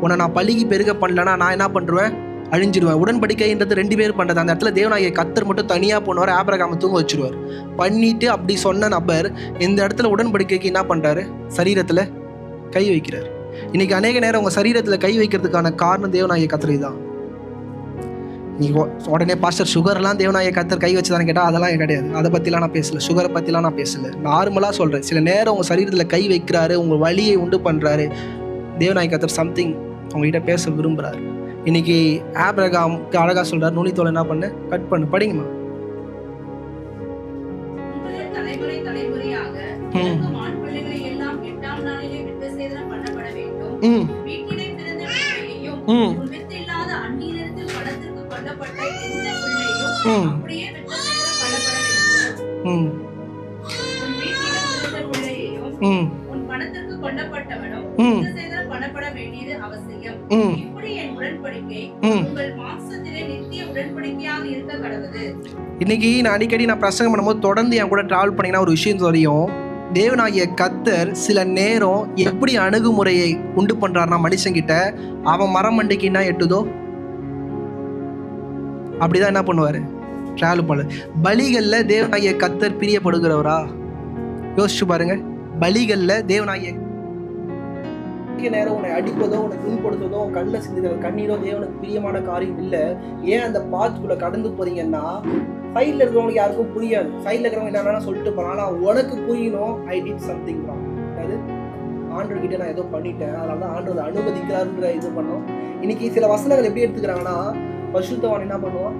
உன்னை நான் பழுகி பெருக பண்ணலன்னா நான் என்ன பண்ணுவேன், அழிஞ்சிடுவேன். உடன்படிக்கைன்றது 2 பேர் பண்ணுறது. அந்த இடத்துல தேவனாகிய கர்த்தர் மட்டும் தனியாக போனவர், ஆபிரகாமை தூங்க வச்சுருவார். பண்ணிட்டு அப்படி சொன்ன நபர் இந்த இடத்துல உடன்படிக்கைக்கு என்ன பண்ணுறாரு, சரீரத்தில் கை வைக்கிறார். இன்னைக்கு அநேக நேரம் உங்கள் சரீரத்தில் கை வைக்கிறதுக்கான காரணம் தேவனாகிய கர்த்தர் தான். நீங்கள் உடனே பாஸ்டர் சுகர்லாம் தேவனாகிய கர்த்தர் கை வச்சுதான்னு கேட்டால் அதெல்லாம் கிடையாது. அதை பற்றிலாம் நான் பேசலை, சுகரை பற்றிலாம் நான் பேசலை. நார்மலாக சொல்கிறேன். சில நேரம் உங்கள் சரீரத்தில் கை வைக்கிறாரு, உங்கள் வலியை உண்டு பண்ணுறாரு. தேவனாகிய கர்த்தர் சம்திங் உங்ககிட்ட பேச விரும்புகிறார். இன்னைக்கு ஆபிரகாமுக்கு அழகா சொல்றாரு, நுனித்தோலை என்ன பண்ணு, கட் பண்ணு. படிங்கம்மா. இன்னைக்கு நான் அடிக்கடி பிரசங்கம் பண்ணும்போது தொடர்ந்து என் கூட டிராவல் பண்ணீங்கன்னா ஒரு விஷயம் தெரியும். தேவனாகிய கர்த்தர் சில நேரம் எப்படி அணுகுமுறையை உண்டு பண்றாருன்னா மனுஷங்கிட்ட, அவன் மரம் மண்டைக்குன்னா எட்டுதோ அப்படிதான் என்ன பண்ணுவாரு, டிராவல் பண்ண. பலிகள்ல தேவனாகிய கர்த்தர் பிரியப்படுகிறவரா? யோசிச்சு பாருங்க. பலிகள்ல தேவனாகிய நேரம் உன்னை அடிப்பதோ, உன்னை துன்படுத்துவதோ, உன் கண்ணில் சிந்துகிற கண்ணீரோ தேவனுக்கு பிரியமான காரியம் இல்லை. ஏன் அந்த பாத்துக்குள்ள கடந்து போறீங்கன்னா, சைட்ல இருக்கிறவங்களுக்கு யாருக்கும் புரியாது. சைட்ல இருக்கிறவங்க என்ன சொல்லிட்டு போறாங்க, ஆனா உனக்கு புரியணும், ஐ டிட் சம்திங் ராங். அது ஆண்டவர்கிட்ட நான் ஏதோ பண்ணிட்டேன், அதனால தான் ஆண்டவர் அனுமதிக்கிறாருன்ற இது பண்ணோம். இன்னைக்கு சில வசனங்கள் எப்படி எடுத்துக்கிறாங்கன்னா, பரிசுத்தவான் என்ன பண்ணுவான்,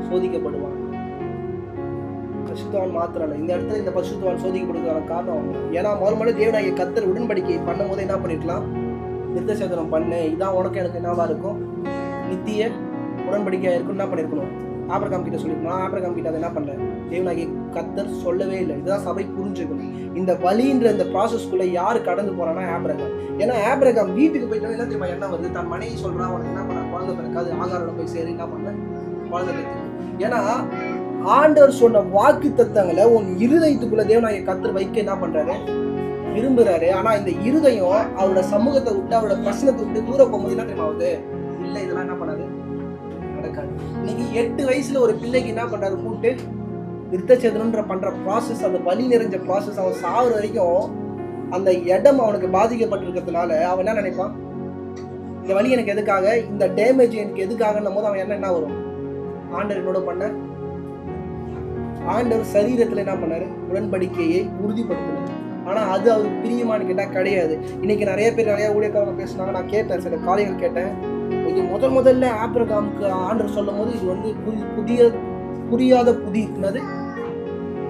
சோதிக்கப்படுவான். பரிசுத்தவான் மாத்திரம் இல்லை, இந்த இடத்துல இந்த பரிசுத்தவான் சோதிக்கப்படுவதற்கான காரணம் அவங்க. ஏன்னா மறுமொழி தேவனாகிய கர்த்தர் உடன்படிக்கை பண்ணும் போது என்ன பண்ணிருக்கலாம், விருத்த சேதனம் பண்ணு, இதான் உனக்கு எனக்கு என்னவா இருக்கும், நித்திய உடன்படிக்கையா இருக்கும், என்ன பண்ணிருக்கணும், ஆபிரகாம் கிட்ட சொல்லிருக்கணும். ஆபிரகாம் கிட்ட அதை என்ன பண்ணல, தேவனாகிய கர்த்தர் சொல்லவே இல்லை. இதுதான் சபை புரிஞ்சுக்கணும். இந்த வலின்ற இந்த ப்ராசஸ்க்குள்ள யாரு கடந்து போறான்னா ஆபிரகாம். ஏன்னா ஆபிரகாம் வீட்டுக்கு போயிட்டு என்ன தெரியுமா என்ன வருது, தன் மனைவி சொல்றான், அவனுக்கு என்ன பண்ண, குழந்தை பிறக்காது, ஆகாரோட போய் சேரி என்ன பண்ண, குழந்தை பிறகு. ஏன்னா ஆண்டவர் சொன்ன வாக்கு தத்தங்களை உன் இருதயத்துக்குள்ள தேவனாகிய கர்த்தர் வைக்க என்ன பண்றாரு, விரும்புறாரு. ஆனா இந்த இருதயம் அவரோட சமூகத்தை விட்டு, அவரோட பிரச்சனத்தை விட்டு தூர போகும்போது என்ன தெரியுமா ஆகுது, இல்ல இதெல்லாம் என்ன பண்ணாது, நடக்காது. இன்னைக்கு 8 வயசுல ஒரு பிள்ளைக்கு என்ன பண்றாரு, கூட்டு விருத்தச்சேதனம்ன்ற பண்ற ப்ராசஸ், அந்த வலி நிறைஞ்ச ப்ராசஸ், அவன் சாகுற வரைக்கும் அந்த இடம் அவனுக்கு பாதிக்கப்பட்டிருக்கிறதுனால அவன் என்ன நினைப்பான், இந்த வலி எனக்கு எதுக்காக, இந்த டேமேஜ் எனக்கு எதுக்காகன்னும் போது அவன் என்ன வரும், ஆண்டவர் என்னோட பண்ண, ஆண்டவர் சரீரத்துல என்ன பண்ணாரு, உடன்படிக்கையை உறுதிப்படுத்தினார். ஆனா அது அவருக்கு பிரியமானு கேட்டா கிடையாது. இன்னைக்கு நிறைய பேர் நிறைய ஊழியக்காரங்க பேசுனாங்க, நான் கேட்டேன், சில காரியங்கள் கேட்டேன். இது முதல்ல ஆபிரகாமுக்கு ஆண்டவர் சொல்லும் போது இது வந்து புரியாத புதினது,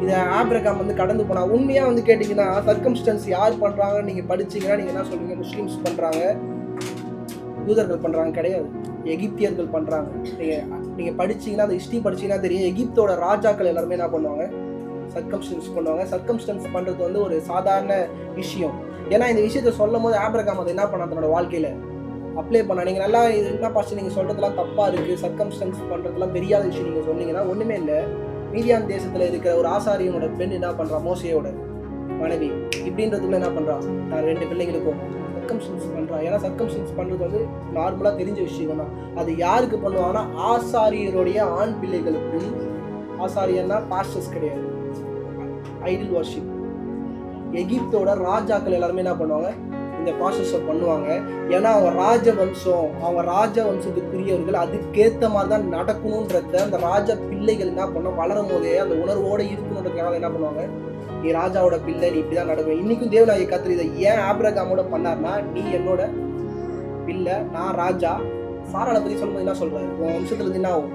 இதை ஆபிரகாம் வந்து கடந்து போனா. உண்மையா வந்து கேட்டீங்கன்னா சர்க்கம்ஸ்டன்ஸ் யார் பண்றாங்கன்னு நீங்க படிச்சீங்கன்னா நீங்க என்ன சொல்லுவீங்க, முஸ்லிம்ஸ் பண்றாங்க, யூதர்கள் பண்றாங்க கிடையாது, எகிப்தியர்கள் பண்றாங்க. நீங்க படிச்சீங்கன்னா அந்த ஹிஸ்டரி படிச்சீங்கன்னா தெரியும், எகிப்தோட ராஜாக்கள் எல்லாருமே என்ன பண்ணுவாங்க, சர்க்கம்ஸ்டன்ஸ் பண்ணுவாங்க. சர்க்கம்ஸ்டன்ஸ் பண்றது வந்து ஒரு சாதாரண விஷயம். ஏன்னா இந்த விஷயத்த சொல்லும் போது ஆபிரகாம் அதை என்ன பண்ண, தன்னோட வாழ்க்கையில அப்ளை பண்ண. நீங்க நல்லா இது என்ன பாஸ்டர் நீங்க சொல்றதுலாம் தப்பா இருக்கு, சர்க்கம்ஸ்டன்ஸ் பண்றதுலாம் தெரியாத விஷயம் நீங்க சொன்னீங்கன்னா ஒண்ணுமே இல்லை. மீதியான் தேசத்துல இருக்கிற ஒரு ஆசாரியனோட பெண் என்ன பண்றா, மோசையோட மனைவி, இப்படின்றதுக்குள்ள என்ன பண்றா, நான் 2 பிள்ளைங்களுக்கும் சர்க்கம்ஸ்டன்ஸ் பண்றா. ஏன்னா சர்க்கம்ஸ்டன்ஸ் பண்றது வந்து நார்மலா தெரிஞ்ச விஷயம் தான். அது யாருக்கு பண்ணுவாங்கன்னா ஆசாரியருடைய ஆண் பிள்ளைகளுக்கு. ஆசாரியன்னா பாஸ்டர்ஸ் கிடையாது, ஐடில் வர்ஷிப். எகிப்தோட ராஜாக்கள் எல்லாருமே என்ன பண்ணுவாங்க, இந்த ப்ராசஸை பண்ணுவாங்க. ஏன்னா அவங்க ராஜ வம்சத்துக்குரியவர்கள், அதுக்கேற்ற மாதிரி தான் நடக்கணுன்றத அந்த ராஜ பிள்ளைகள் என்ன பண்ணோம், வளரும் போதே அந்த உணர்வோடு இருக்கணுன்றதுக்காக என்ன பண்ணுவாங்க, நீ ராஜாவோட பிள்ளை, நீ இப்படிதான் நடக்கும். இன்னைக்கும் தேவனாகிய கர்த்தர் இதை ஏன் ஆபிரகாமோட பண்ணார்னா, நீ என்னோட பிள்ளை, நான் ராஜா. சாராளை பத்தி சொல்லும்போது என்ன சொல்றாரு, உன் வம்சத்துல இருந்து என்ன ஆகும்,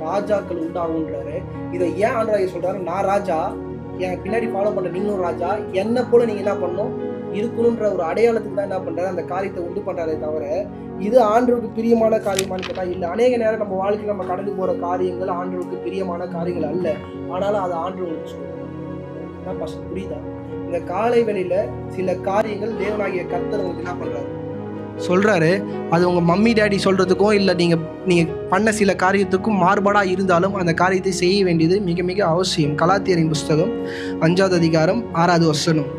ராஜாக்கள் உண்டாகுன்றாரு. இதை ஏன் ஆண்டவராகிய சொல்றாரு, நான் ராஜா, என் பின்னாடி ஃபாலோ பண்ற நீங்களும் ராஜா, என்ன போல நீங்க என்ன பண்ணணும் இருக்கணும்ன்ற ஒரு அடையாளத்துக்கு தான் என்ன பண்றாரு, அந்த காரியத்தை உண்டு பண்றாரே தவிர இது ஆண்டவருக்கு பிரியமான காரியமானு கேட்டா இல்லை. அநேக நேரம் நம்ம வாழ்க்கையில் நம்ம கடந்து போற காரியங்கள் ஆண்டவருக்கு பிரியமான காரியங்கள் அல்ல, ஆனாலும் அது ஆண்டவருக்கு சொல்லுவோம். புரியுதா? இந்த காலை வேளையில சில காரியங்கள் தேவனாகிய கர்த்தர் உங்களுக்கு என்ன பண்றாரு சொல்றாரு, அது உங்க மம்மி டேடி சொல்றதுக்கும் இல்லை நீங்க பண்ண சில காரியத்துக்கும் மாறுபாடா இருந்தாலும் அந்த காரியத்தை செய்ய வேண்டியது மிக மிக அவசியம். கலாத்தியரின் புஸ்தகம் 5வது அதிகாரம் 6வது வசனம்.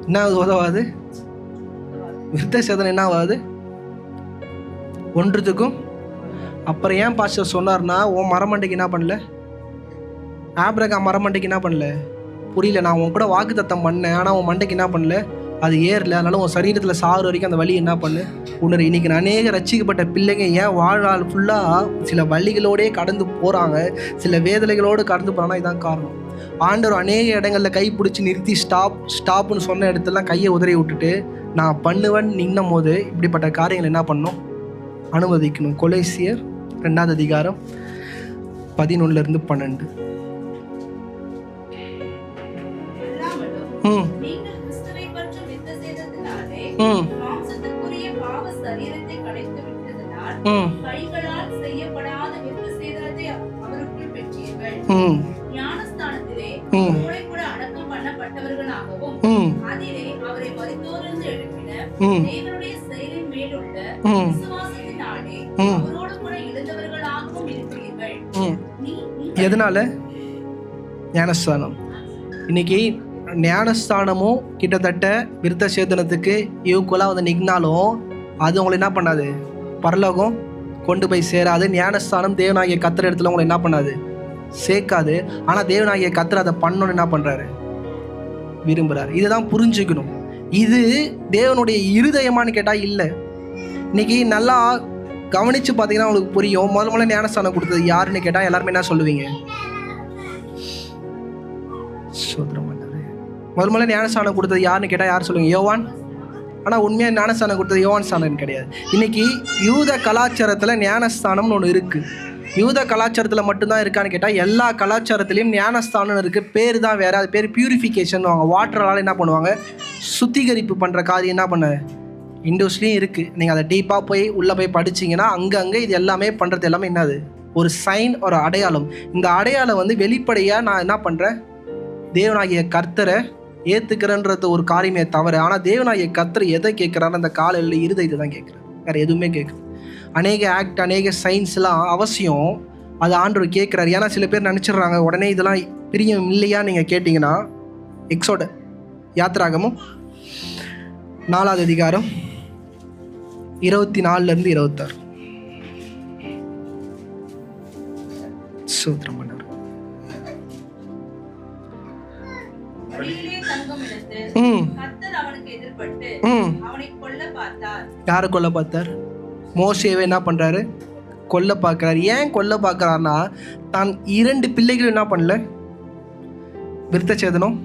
என்ன உதவாது, விருத்த சேதனம் என்ன ஆகாது, ஒன்றுத்துக்கும். அப்புறம் ஏன் பாஸ்டர் சொன்னார்னா, உன் மரமண்டைக்கு என்ன பண்ணல, ஆபிரகாம் மரமண்டைக்கு என்ன பண்ணல, புரியல, நான் உன் கூட வாக்கு தத்தம் பண்ணேன், ஆனால் உன் மண்டைக்கு என்ன பண்ணல, அது ஏறல. அதனால உன் சரீரத்தில் சாகுற வரைக்கும் அந்த வலி என்ன பண்ணு உணரு. இன்னைக்கு அநேக ரட்சிக்கப்பட்ட பிள்ளைங்க ஏன் வாழ்நாள் ஃபுல்லாக சில வலிகளோடே கடந்து போகிறாங்க, சில வேதனைகளோடு கடந்து போகிறாங்கன்னா இதான் காரணம். ஆண்டவர் அநேக இடங்களில் கை பிடிச்சி நிறுத்தி ஸ்டாப்னு சொன்ன இடத்துலலாம் கையை உதறி விட்டுட்டு நான் பண்ணுவேன் நின்னும் போது இப்படிப்பட்ட காரியங்கள் என்ன பண்ணணும், அனுமதிக்கணும். கொலேசியர் 2வது அதிகாரம் 11-12. எதனால ஞானஸ்தானம்? இன்னைக்கு ஞானஸ்தானமும் கிட்டத்தட்ட விருத்த சேதனத்துக்கு ஈக்குவலாக வந்து நின்னாலும் அது உங்களை என்ன பண்ணாது, பரலோகம் கொண்டு போய் சேராது. ஞானஸ்தானம் தேவனாகிய கர்த்தர் இடத்துல உங்களை என்ன பண்ணாது, சேர்க்காது. ஆனால் தேவனாகிய கர்த்தர் அதை பண்ணணும்னு என்ன பண்ணுறாரு, விரும்புகிறார். இதை தான் புரிஞ்சுக்கணும். இது தேவனுடைய இருதயமானு கேட்டால் இல்லை. இன்னைக்கு நல்லா கவனித்து பார்த்தீங்கன்னா உங்களுக்கு புரியும். முதல்ல ஞானஸ்தானம் கொடுத்தது யாருன்னு கேட்டால் எல்லாருமே என்ன சொல்லுவீங்க? முதல்ல ஞானஸ்தானம் கொடுத்தது யாருன்னு கேட்டால் யார் சொல்லுவீங்க? யோவான். ஆனால் உண்மையாக ஞானஸ்தானம் கொடுத்தது யோவான் ஸ்தானம் கிடையாது. இன்னைக்கு யூத கலாச்சாரத்தில் ஞானஸ்தானம்னு ஒன்று இருக்குது. யூத கலாச்சாரத்தில் மட்டும்தான் இருக்கான்னு கேட்டால் எல்லா கலாச்சாரத்துலேயும் ஞானஸ்தானம் இருக்குது. பேர் தான் வேறு. அது பேர் பியூரிஃபிகேஷன். வாட்டரால் என்ன பண்ணுவாங்க? சுத்திகரிப்பு பண்ணுற காரியம் என்ன பண்ண இண்டஸ்ட்ரியும் இருக்குது. நீங்கள் அதை டீப்பாக போய் உள்ளே போய் படிச்சிங்கன்னா அங்கங்கே இது எல்லாமே பண்ணுறது எல்லாமே என்னது? ஒரு சைன், ஒரு அடையாளம். இந்த அடையாளம் வந்து வெளிப்படையாக நான் என்ன பண்ணுறேன்? தேவனாகிய கர்த்தரை ஏற்றுக்கிறேன்றது ஒரு காரியமே தவிர, ஆனால் தேவனாகிய கர்த்தர் எதை கேட்குறாரு? அந்த காலையில் இருதயத்தை தான் கேட்குறேன், வேறு எதுவுமே கேட்குறேன். அநேக ஆக்ட், அநேக சயின்ஸ்லாம் அவசியம், அது ஆண்டவர் கேட்குறாரு. ஏன்னா சில பேர் நினச்சிடுறாங்க உடனே இதெல்லாம் பிரியம் இல்லையா? நீங்கள் கேட்டிங்கன்னா எக்ஸோட யாத்திராகமும் 4ஆவது அதிகாரம் 24 26 சூத்திரம் பண்ணார். யாரை கொல்ல பார்த்தார்? மோசேவை என்ன பண்றாரு? கொல்ல பார்க்கிறார். ஏன் கொல்ல பார்க்கிறார்னா, தான் 2 பிள்ளைகளும் என்ன பண்ணல? விருத்த சேதனம்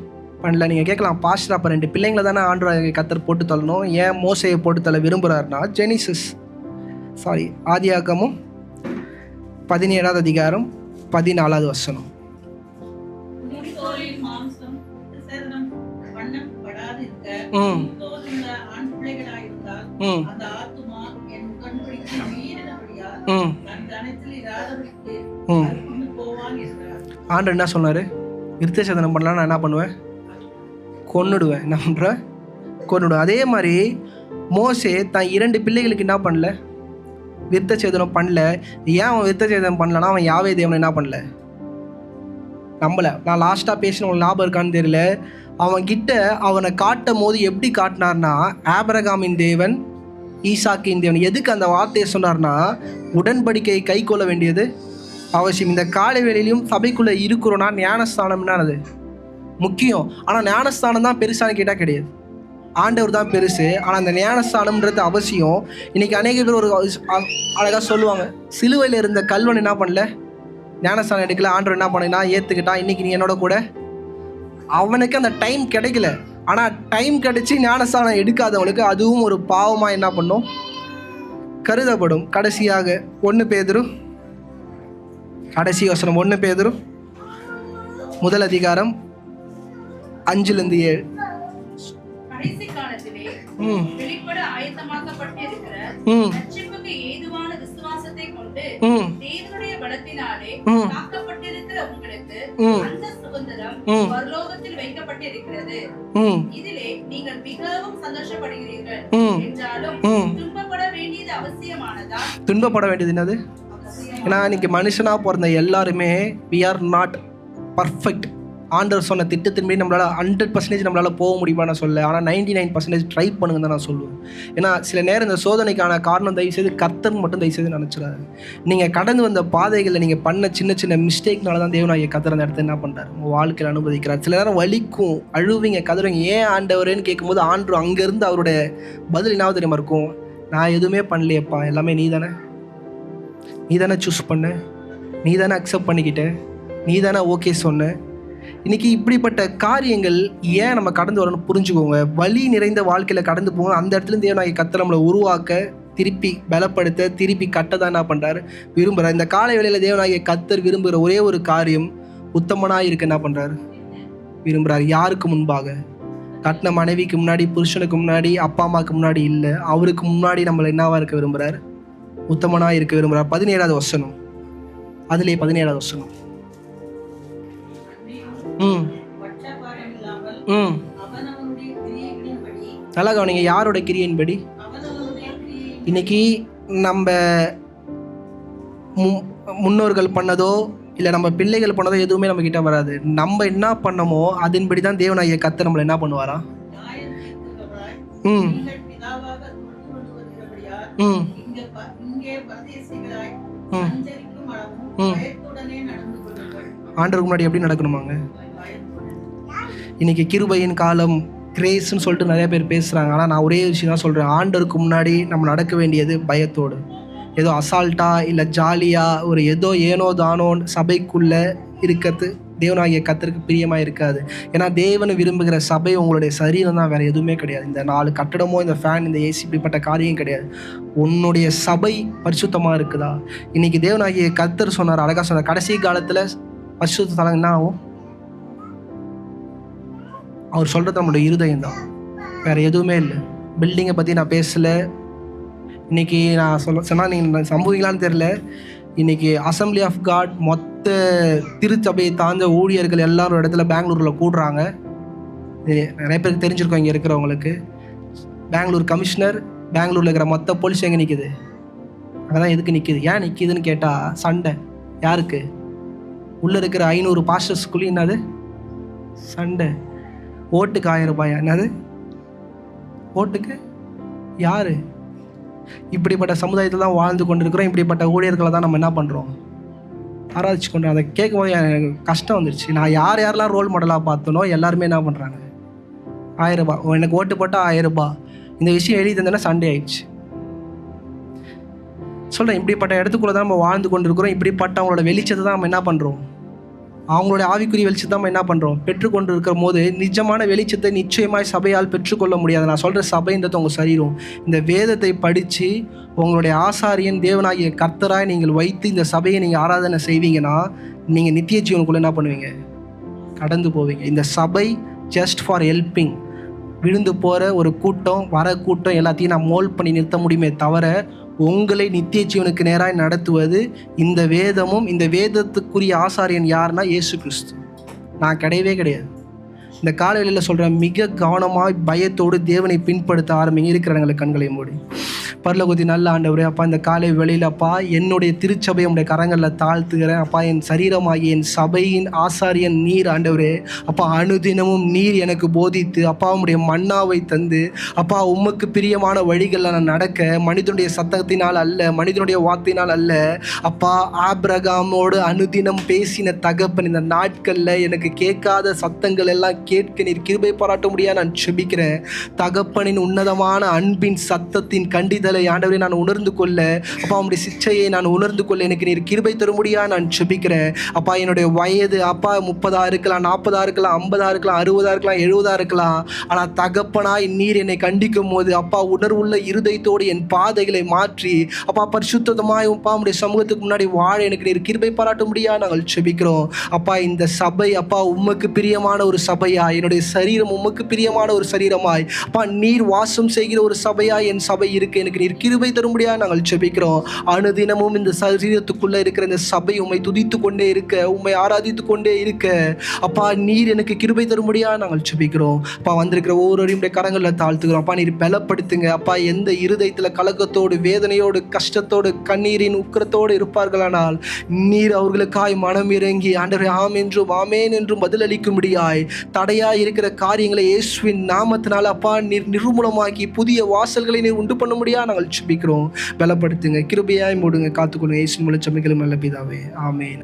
பண்ணல. நீங்கள் கேட்கலாம், பாஸ்டர் அப்போ 2 பிள்ளைங்களை தானே ஆண்டவர் கர்த்தர் போட்டு தள்ளணும், ஏன் மோசையை போட்டு தள்ள விரும்புகிறாருன்னா, ஆதியாகமும் 17ஆவது அதிகாரம் 14ஆவது வசனம். ஆண்டவர் என்ன சொன்னாரு? விருத்த சேதனம் பண்ணலாம், நான் என்ன பண்ணுவேன்? கொன்னுடுவேன். என்ன பண்ணுறேன்? கொன்னுடுவேன். அதே மாதிரி மோசே தான் 2 பிள்ளைகளுக்கு என்ன பண்ணல? விருத்த சேதனம் பண்ணல. ஏன் அவன் விருத்த சேதனம் பண்ணலன்னா, அவன் யாவே தேவனை என்ன பண்ணல? நம்பலை. நான் லாஸ்ட்டாக பேசின உங்களுக்கு ஞாபகம் இருக்கான்னு தெரியல. அவன்கிட்ட அவனை காட்டும் போது எப்படி காட்டினார்னா, ஆபிரகாமின் தேவன், ஈசாக்கின் தேவன். எதுக்கு அந்த வார்த்தையை சொன்னார்னா, உடன்படிக்கையை கை கொள்ள வேண்டியது அவசியம். இந்த காலை வேளையிலையும் சபைக்குள்ளே இருக்கிறோன்னா ஞானஸ்தானம்னா அது முக்கியம். ஆனால் ஞானஸ்தானம் தான் பெருசான்னு கேட்டால் கிடையாது, ஆண்டவர் தான் பெருசு. ஆனால் அந்த ஞானஸ்தானம்ன்றது அவசியம். இன்றைக்கி அநேக பேர் ஒரு அழகாக சொல்லுவாங்க, சிலுவையில் இருந்த கல்வன் என்ன பண்ணல? ஞானஸ்தானம் எடுக்கல. ஆண்டவர் என்ன பண்ணினா? ஏற்றுக்கிட்டான். இன்றைக்கி நீ என்னோட கூட. அவனுக்கு அந்த டைம் கிடைக்கல. ஆனால் டைம் கிடைச்சி ஞானஸ்தானம் எடுக்காதவங்களுக்கு அதுவும் ஒரு பாவமாக என்ன பண்ணும்? கருதப்படும். கடைசியாக 1 பேதுரு, கடைசி வசனம் 1 பேதுரு 1 அதிகாரம் 5-7. கடைசி காலத்திலே வெளிப்பட ஆயத்தமாக்கப்பட்டிருக்கிற ரட்சிப்புக்கு ஏதுவான விசுவாசத்தை கொண்டு தேவனுடைய பலத்தினாலே காக்கப்பட்டிருக்கிற உங்களுக்கு அந்த சுதந்திரம் பரலோகத்தில் வைக்கப்பட்டிருக்கிறது. இதிலே நீங்கள் மிகவும் சந்தோஷப்படுகிறீர்கள். என்றாலும் துன்பப்பட வேண்டியது அவசியமானதா? துன்பப்பட வேண்டியது என்னது? ஏன்னா இன்னைக்கு மனுஷனா பிறந்த எல்லாருமே we are not perfect. ஆண்டவர் சொன்ன திட்டத்தின்படி நம்மளால் 100% நம்மளால் போக முடியுமா நான் சொல்ல, ஆனால் 99% ட்ரை பண்ணுங்க தான் நான் சொல்லுவேன். ஏன்னா சில நேரம் இந்த சோதனைக்கான காரணம் தயவுசெய்து கர்த்தர் மட்டும் தயவுசெய்து நினச்சிடாது. நீங்கள் கடந்து வந்த பாதைகளில் நீங்கள் பண்ண சின்ன சின்ன மிஸ்டேக்னால தான் தேவனாகிய கர்த்தர் அந்த இடத்த என்ன பண்ணுறாரு? உங்கள் வாழ்க்கையில் அனுமதிக்கிறார். சில நேரம் வலிக்கும், அழுவீங்க, கதறுவீங்க, ஏன் ஆண்டவரேன்னு கேட்கும்போது ஆண்டவர் அங்கேருந்து அவருடைய பதில் என்ன தெரியுமா இருக்கும்? நான் எதுவுமே பண்ணலையப்பா, எல்லாமே நீ தானே சூஸ் பண்ண, நீ தானே அக்செப்ட் பண்ணிக்கிட்ட, நீ தானே ஓகே சொன்ன. இன்றைக்கி இப்படிப்பட்ட காரியங்கள் ஏன் நம்ம கடந்து வரணும்னு புரிஞ்சுக்கோங்க. வலி நிறைந்த வாழ்க்கையில் கடந்து போங்க. அந்த இடத்துல தேவனாகிய கர்த்தர் நம்மளை உருவாக்க, திருப்பி பலப்படுத்த, திருப்பி கட்ட தான் என்ன பண்ணுறாரு? விரும்புகிறார். இந்த காலை வேளையில் தேவனாகிய கர்த்தர் விரும்புகிற ஒரே ஒரு காரியம், உத்தமனாக இருக்க என்ன பண்ணுறாரு? விரும்புகிறார். யாருக்கு முன்பாக? கட்டின மனைவிக்கு முன்னாடி, புருஷனுக்கு முன்னாடி, அப்பா அம்மாவுக்கு முன்னாடி இல்லை, அவருக்கு முன்னாடி நம்மளை என்னவா இருக்க விரும்புகிறார்? உத்தமனாக இருக்க விரும்புகிறார். 17ஆவது வசனம், அதிலே 17ஆவது வசனம். நல்லா கவனிங்க, யாரோட கிரியையின்படி? இன்னைக்கு நம்ம முன்னோர்கள் பண்ணதோ இல்லை நம்ம பிள்ளைகள் பண்ணதோ எதுவுமே நம்ம கிட்ட வராது. நம்ம என்ன பண்ணமோ அதன்படி தான் தேவனாகிய கர்த்தர் நம்மளை என்ன பண்ணுவாரா? ஆண்டவருக்கு முன்னாடி எப்படி நடக்கணுமாங்க? இன்னைக்கு கிருபையின் காலம், கிரேஸ்ன்னு சொல்லிட்டு நிறைய பேர் பேசுகிறாங்க. ஆனால் நான் ஒரே விஷயம் தான் சொல்கிறேன், ஆண்டவருக்கு முன்னாடி நம்ம நடக்க வேண்டியது பயத்தோடு. ஏதோ அசால்ட்டாக இல்லை ஜாலியாக ஒரு ஏனோ தானோ சபைக்குள்ளே இருக்கிறது தேவனாகிய கர்த்தருக்கு பிரியமாக இருக்காது. ஏன்னா தேவனை விரும்புகிற சபை உங்களுடைய சரீரம் தான், வேறு எதுவுமே கிடையாது. இந்த 4 கட்டடமோ, இந்த ஃபேன், இந்த ஏசி, இப்படிப்பட்ட காரியம் கிடையாது. உன்னுடைய சபை பரிசுத்தமாக இருக்குதா? இன்றைக்கி தேவனாகிய கர்த்தர் சொன்னார், அழகாக சொன்னார், கடைசி காலத்தில் பரிசுத்த தலம் என்ன ஆகும்? அவர் சொல்கிறது நம்மளுடைய இருதயம் தான், வேறு எதுவுமே இல்லை. பில்டிங்கை பற்றி நான் பேசலை. இன்றைக்கி நான் சொன்னால் நீங்கள் சம்பவிக்கலான்னு தெரில. இன்றைக்கி அசம்பிளி ஆஃப் காட் மொத்த திருச்சபையை தாழ்ந்த ஊழியர்கள் எல்லாரும் இடத்துல பெங்களூரில் கூடுறாங்க. நிறைய பேருக்கு தெரிஞ்சிருக்கோம் இங்கே இருக்கிறவங்களுக்கு. பெங்களூர் கமிஷனர், பெங்களூரில் இருக்கிற மொத்த போலீஸ் எங்கே நிற்குது? அங்கே தான். எதுக்கு நிற்கிது? ஏன் நிற்கிதுன்னு கேட்டால் சண்டை. யாருக்கு? உள்ளே இருக்கிற 500 பாஸ்டர்ஸ்குள்ளேயும் என்னது சண்டை. ஓட்டுக்கு 1000 ரூபாயா? என்னது ஓட்டுக்கு? யார்? இப்படிப்பட்ட சமுதாயத்தில் தான் வாழ்ந்து கொண்டிருக்கிறோம். இப்படிப்பட்ட ஊழியர்களை தான் நம்ம என்ன பண்ணுறோம்? ஆராய்ச்சி கொண்டு. அதை கேட்கும்போது எனக்கு கஷ்டம் வந்துடுச்சு. நான் யாரெல்லாம் ரோல் மாடலாக பார்த்தனோ எல்லாருமே என்ன பண்ணுறாங்க? 1000 ரூபாய். எனக்கு ஓட்டு போட்டால் 1000 ரூபாய். இந்த விஷயம் எழுதி தந்தேன்னா சண்டே ஆயிடுச்சு. சொல்கிறேன், இப்படிப்பட்ட இடத்துக்குள்ளே தான் நம்ம வாழ்ந்து கொண்டு இருக்கிறோம். இப்படிப்பட்ட அவங்களோட வெளிச்சத்தை தான் நம்ம என்ன பண்ணுறோம்? அவங்களுடைய ஆவிக்குரிய வெளிச்சத்தை நம்ம என்ன பண்ணுறோம்? பெற்றுக்கொண்டு இருக்கிற போது நிஜமான வெளிச்சத்தை நிச்சயமாய் சபையால் பெற்றுக்கொள்ள முடியாது. நான் சொல்கிற சபைன்றது உங்கள் சரீரம். இந்த வேதத்தை படித்து உங்களுடைய ஆசாரியன் தேவனாகிய கர்த்தராய் நீங்கள் வைத்து இந்த சபையை நீங்கள் ஆராதனை செய்வீங்கன்னா நீங்கள் நித்திய ஜீவனுக்குள்ளே என்ன பண்ணுவீங்க? கடந்து போவீங்க. இந்த சபை ஜஸ்ட் ஃபார் ஹெல்பிங். விழுந்து போகிற ஒரு கூட்டம், வர கூட்டம் எல்லாத்தையும் நான் மோல்ட் பண்ணி நிறுத்த முடியுமே தவிர உங்களை நித்திய ஜீவனுக்கு நேராக நடத்துவது இந்த வேதமும். இந்த வேதத்துக்குரிய ஆசாரியன் யாருன்னா இயேசு கிறிஸ்து. நான் கிடையவே கிடையாது. இந்த காலையில் சொல்கிறேன், மிக கவனமாக பயத்தோடு தேவனை பின்படுத்த ஆரம்பிங்க. இருக்கிறவங்களுக்கு கண்களை மூடி. பரலோகத்தி நல்ல ஆண்டவரே, அப்பா இந்த காலை வேளையில் அப்பா என்னுடைய திருச்சபை உடைய கரங்களில் தாழ்த்துகிறேன். அப்பா என் சரீரமாகி என் சபையின் ஆசாரியன் நீர் ஆண்டவரே. அப்பா அனுதினமும் நீர் எனக்கு போதித்து அப்பா உம்முடைய மன்னாவை தந்து அப்பா உமக்கு பிரியமான வழிகளில் நான் நடக்க, மனிதனுடைய சத்தத்தினால் அல்ல, மனிதனுடைய வார்த்தையினால் அல்ல. அப்பா ஆபிரகாமோடு அனுதினம் பேசின தகப்பன் இந்த நாட்களில் எனக்கு கேட்காத சத்தங்கள் எல்லாம் கேட்க நீர் கிருபை பாராட்ட முடியாது. நான் செபிக்கிறேன். தகப்பனின் உன்னதமான அன்பின் சத்தத்தின் கண்டிதலை ஆண்டவரே நான் உணர்ந்து கொள்ள, அப்பா உம்முடைய சிச்சையை நான் உணர்ந்து கொள்ள எனக்கு நீர் கிருபை தர முடியாது. நான் செபிக்கிறேன். அப்பா என்னுடைய வயது அப்பா 30 இருக்கலாம், 40 இருக்கலாம், 50 இருக்கலாம், 60 இருக்கலாம், 70 இருக்கலாம். ஆனால் தகப்பனாய் நீர் என்னை கண்டிக்கும் போது அப்பா உணர்வுள்ள இருதயத்தோடு என் பாதைகளை மாற்றி அப்பா பரிசுத்தமாய் அப்பா உம்முடைய சமூகத்துக்கு முன்னாடி வாழ எனக்கு நீர் கிருபை பாராட்ட முடியாது. நாங்கள் செபிக்கிறோம். அப்பா இந்த சபை அப்பா உமக்கு பிரியமான ஒரு சபையாய், என்னுடைய சரீரம் உமக்கு பிரியமான ஒரு சரீரமாய் அப்பா நீர் வாசம் செய்கிற ஒரு சபையாய் என் சபை இருக்கு. எனக்கு நீர் கிருபை தரும்படியாக நாங்கள் ஜெபிக்கிறோம். அனுதினமும் இந்த சரீரத்துக்குள்ளே இருக்கிற இந்த சபை உம்மை துதித்து கொண்டே இருக்க, உம்மை ஆராதித்து கொண்டே இருக்க அப்பா நீர் எனக்கு கிருபை தரும்படியாக நாங்கள் ஜெபிக்கிறோம். அப்பா வந்திருக்கிற ஒவ்வொருவரையும் கரங்களில் தாழ்த்துக்கிறோம். அப்பா நீர் பலப்படுத்துங்க. அப்பா எந்த இருதயத்தில் கலக்கத்தோடு, வேதனையோடு, கஷ்டத்தோடு, கண்ணீரின் உக்கிரத்தோடு இருப்பார்களானால் நீர் அவர்களுக்காய் மனம் இறங்கி ஆண்டவரே ஆம் என்றும் ஆமேன் என்றும் பதிலளிக்கும்படியாய் தடையாய் இருக்கிற காரியங்களை இயேசுவின் நாமத்தினால் அப்பா நீர் நிர்மூலமாக்கி புதிய வாசல்களை நீர் உண்டு பண்ண முடியாது. நாங்கள் ஜெபிக்கிறோம். பலப்படுத்துங்க, கிருபையாய் மூடுங்க, காத்துக்கொள்ளுங்க. இயேசுவின் மூலம் ஜெபிக்கிறோம் நல்ல பிதாவே, ஆமென்.